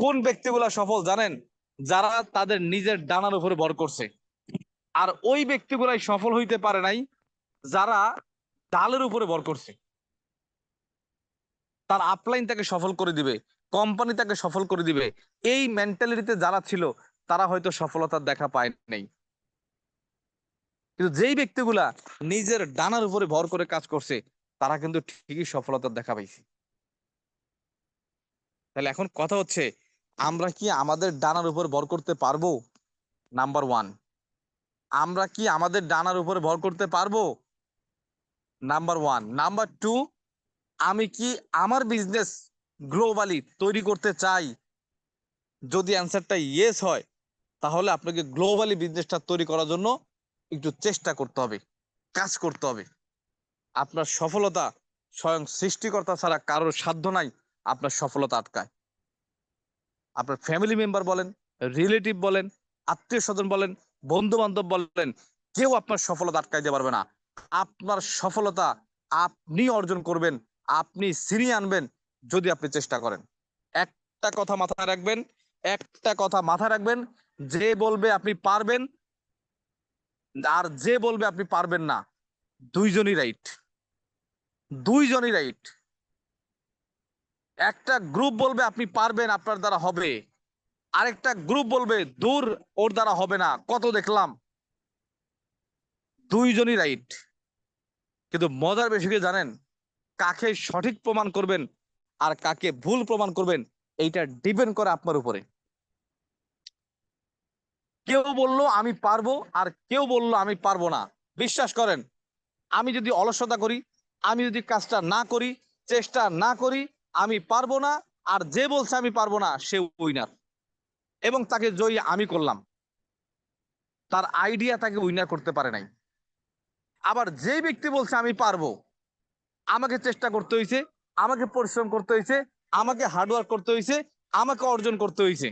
কোন ব্যক্তিগুলা সফল জানেন? যারা তাদের নিজের ডানার উপরে ভর করছে। আর ওই ব্যক্তিগুলাই সফল হইতে পারে নাই যারা ডালের উপরে ভর করছে। তার আপলাইন তাকে সফল করে দিবে, কোম্পানি তাকে সফল করে দিবে। এই মেন্টালিটিতে যারা ছিল তারা হয়তো সফলতার দেখা পায় নাই। কিন্তু যেই ব্যক্তিগুলা নিজের ডানার উপরে ভর করে কাজ করছে তারা কিন্তু ঠিকই সফলতার দেখা পাইছে। তাহলে এখন কথা হচ্ছে, আমরা কি আমাদের ডানার উপর ভর করতে পারবো? নাম্বার ওয়ান, আমরা কি আমাদের ডানার উপরে ভর করতে পারবো? Number one. নাম্বার টু, আমি কি আমার বিজনেস গ্লোবালি তৈরি করতে চাই? যদি অ্যান্সারটা ইয়েস হয় তাহলে আপনাকে গ্লোবালি বিজনেসটা তৈরি করার জন্য একটু চেষ্টা করতে হবে, কাজ করতে হবে। আপনার সফলতা স্বয়ং সৃষ্টিকর্তা ছাড়া কারোর সাধ্য নাই আপনার সফলতা আটকায়। আপনার ফ্যামিলি মেম্বার বলেন, রিলেটিভ বলেন, আত্মীয় স্বজন বলেন, বন্ধু বান্ধব বলেন, কেউ আপনার সফলতা আটকাইতে পারবে না। আপনার সফলতা আপনি অর্জন করবেন, আপনি ছিনিয়ে আনবেন যদি আপনি চেষ্টা করেন। একটা কথা মাথায় রাখবেন, একটা কথা মাথায় রাখবেন, যে বলবে আপনি পারবেন আর যে বলবে আপনি পারবেন না, দুইজনই রাইট। দুইজনই রাইট। একটা গ্রুপ বলবে আপনি পারবেন, আপনার দ্বারা হবে, আরেকটা গ্রুপ বলবে দূর, ওর দ্বারা হবে না, কত দেখলাম। দুইজনই রাইট। কিন্তু মজার বিষয় কি জানেন? কাকে সঠিক প্রমাণ করবেন আর কাকে ভুল প্রমাণ করবেন এইটা ডিপেন্ড করে আপনার উপরে। কেউ বললো আমি পারবো আর কেউ বললো আমি পারবো না। বিশ্বাস করেন, আমি যদি অলসতা করি, আমি যদি কাজটা না করি, চেষ্টা না করি, আমি পারবো না। আর যে বলছে আমি পারবো না সে উইনার, এবং তাকে জয়ী আমি করলাম। তার আইডিয়া তাকে উইনার করতে পারে নাই। আবার যে ব্যক্তি বলছে আমি পারবো, আমাকে চেষ্টা করতে হয়েছে, আমাকে পরিশ্রম করতে হয়েছে, আমাকে হার্ডওয়ার্ক করতে হয়েছে, আমাকে অর্জন করতে হয়েছে,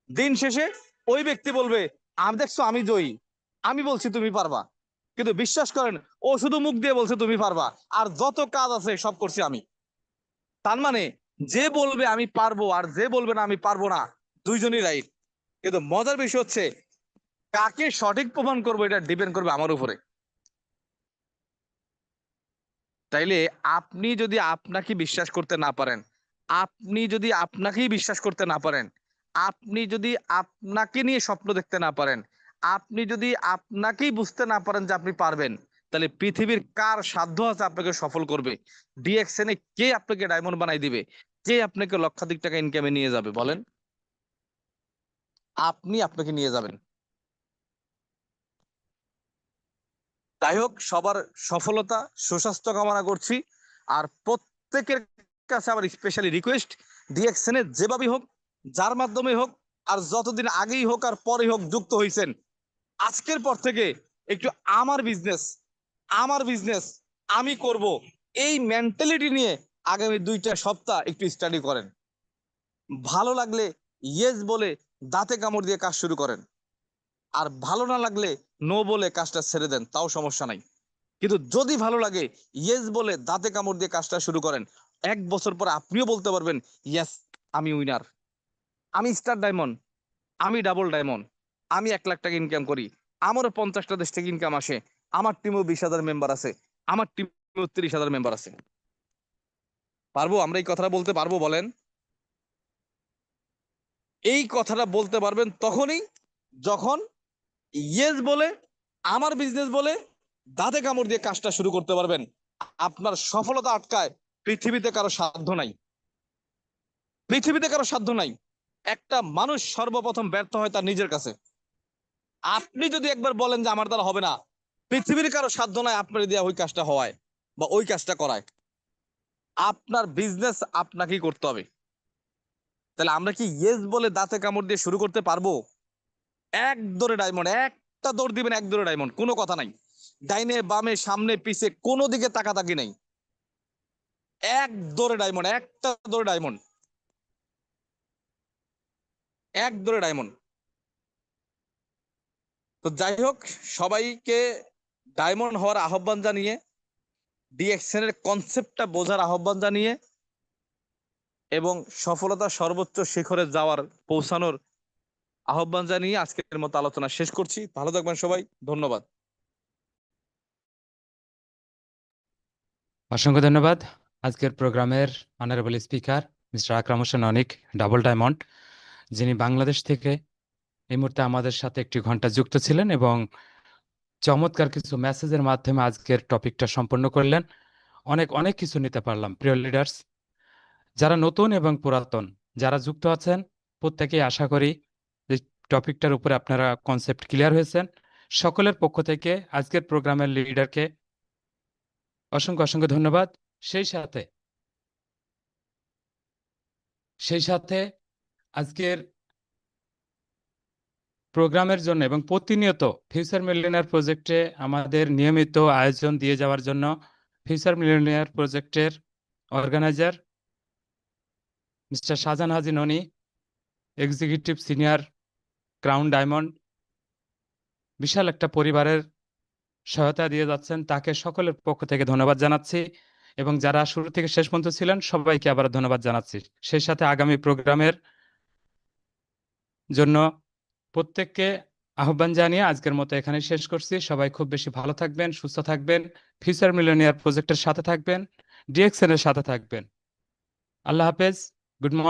দিন শেষে ওই ব্যক্তি বলবে আমি দেখছো আমি জয়ী, আমি বলছি তুমি পারবা। কিন্তু বিশ্বাস করেন, ও শুধু মুখ দিয়ে বলছে তুমি পারবা, আর যত কাজ আছে সব করছি আমি। তার মানে যে বলবে আমি পারবো আর যে বলবে না আমি পারবো না, দুইজনই রাইট। কিন্তু মজার বিষয় হচ্ছে, কাকে সঠিক প্রমাণ করবো এটা ডিপেন্ড করবে আমার উপরে। তাইলে আপনি যদি আপনাকে বিশ্বাস করতে না পারেন, আপনি যদি আপনাকেই বিশ্বাস করতে না পারেন, আপনি যদি আপনাকে নিয়ে স্বপ্ন দেখতে না পারেন, আপনি যদি আপনাকেই বুঝতে না পারেন যে আপনি পারবেন, তাহলে পৃথিবীর কার সাধ্য আছে আপনাকে সফল করবে? ডিএক্সএনে কে আপনাকে ডায়মন্ড বানাই দিবে? কে আপনাকে লক্ষাধিক টাকা ইনকামে নিয়ে যাবে বলেন? আপনি আপনাকে নিয়ে যাবেন। যাই হোক, সবার সফলতা সুস্বাস্থ্য কামনা করছি। আর প্রত্যেকের কাছে আমার স্পেশালি রিকোয়েস্ট, ডিএক্সএনে যেভাবেই হোক, যার মাধ্যমে হোক, আর যতদিন আগেই হোক আর পরে হোক যুক্ত হয়েছেন, আজকের পর থেকে একটু আমার বিজনেস, আমার বিজনেস আমি করব, এই মেন্টালিটি নিয়ে আগামী 2টা সপ্তাহ একটু স্টাডি করেন। ভালো লাগলে ইয়েস বলে দাঁতে কামড় দিয়ে কাজ শুরু করেন, আর ভালো না লাগলে নো বলে কাজটা ছেড়ে দেন, তাও সমস্যা নাই। কিন্তু যদি ভালো লাগে, ইয়েস বলে দাঁতে কামড় দিয়ে কাজটা শুরু করেন। 1 বছর পরে আপনিও বলতে পারবেন ইয়েস, আমি উইনার, আমি স্টার ডায়মন্ড, আমি ডাবল ডায়মন্ড, আমি 1 লাখ টাকা ইনকাম করি, আমারও 50টা দেশ থেকে ইনকাম আসে, আমার টিমেও 20,000 মেম্বার আছে, আমার টিমেও 30,000 মেম্বার আছে। পারবো আমরা এই কথাটা বলতে পারবো বলেন? এই কথাটা বলতে পারবেন তখনই যখন ইয়েস বলে আমার বিজনেস বলে দাঁতে কামড় দিয়ে কাজটা শুরু করতে পারবেন। আপনার সফলতা আটকায় পৃথিবীতে কারো সাধ্য নাই, পৃথিবীতে কারো সাধ্য নাই। একটা মানুষ সর্বপ্রথম ব্যর্থ হয় তার নিজের কাছে। আপনি যদি একবার বলেন যে আমার দ্বারা হবে না, পৃথিবীর কারো সাধ্য নাই আপনার দিয়ে ওই কাজটা হওয়ায় বা ওই কাজটা করায়। আপনার বিজনেস আপনাকেই করতে হবে। তাহলে আমরা কি ইয়েস বলে দাঁতে কামড় দিয়ে শুরু করতে পারবো? এক দৌড়ে ডায়মন্ড, একটা দৌড় দিবেন, এক দৌড়ে ডায়মন্ড, কোনো কথা নাই। ডাইনে বামে সামনে পিছে কোনো দিকে তাকাতাকি নাই, এক দৌড়ে ডায়মন্ড, একটা দৌড়ে ডায়মন্ড, এক দৌড়ে ডায়মন্ড। তো যাই হোক, সবাইকে ডায়মন্ড হওয়ার আহ্বান জানিয়ে, ডিএক্সএন এর কনসেপ্টটা বোঝার আহ্বান জানিয়ে এবং সফলতা সর্বোচ্চ শিখরে যাওয়ার পৌঁছানোর আহ্বান জানিয়ে আজকের মতো আলোচনা শেষ করছি। ভালো থাকবেন সবাই, ধন্যবাদ। অসংখ্য ধন্যবাদ আজকের প্রোগ্রামের অনারেবল স্পিকার মিস্টার আকরাম হোসেন অনিক, ডাবল ডায়মন্ড, যিনি বাংলাদেশ থেকে এই মুহূর্তে আমাদের সাথে একটি ঘন্টা যুক্ত ছিলেন এবং চমৎকার কিছু মেসেজের মাধ্যমে আজকের টপিকটা সম্পন্ন করলেন। অনেক অনেক কিছু নিতে পারলাম। প্রিয় লিডার্স, যারা নতুন এবং পুরাতন যারা যুক্ত আছেন, প্রত্যেকেই আশা করি যে টপিকটার উপরে আপনারা কনসেপ্ট ক্লিয়ার হয়েছেন। সকলের পক্ষ থেকে আজকের প্রোগ্রামের লিডারকে অসংখ্য অসংখ্য ধন্যবাদ। সেই সাথে আজকের প্রোগ্রামের জন্য এবং প্রতিনিয়ত ফিউচার মিলিয়নিয়ার প্রজেক্টে আমাদের নিয়মিত আয়োজন দিয়ে যাওয়ার জন্য ফিউচার মিলিয়নিয়ার প্রজেক্টের অর্গানাইজার মিস্টার শাহজাহান হাজি ননি, এক্সিকিউটিভ সিনিয়র, ক্রাউন ডায়মন্ড, বিশাল একটা পরিবারের সহায়তা দিয়ে যাচ্ছেন, তাকে সকলের পক্ষ থেকে ধন্যবাদ জানাচ্ছি এবং যারা শুরু থেকে শেষ পর্যন্ত ছিলেন সবাইকে আবার ধন্যবাদ জানাচ্ছি। সেই সাথে আগামী প্রোগ্রামের জন্য প্রত্যেককে আহ্বান জানিয়ে আজকের মতো এখানে শেষ করছি। সবাই খুব বেশি ভালো থাকবেন, সুস্থ থাকবেন, ফিউচার মিলিয়নিয়ার প্রজেক্টের সাথে থাকবেন, ডিএক্সএন এর সাথে থাকবেন। আল্লাহ হাফেজ, গুড মর্নিং।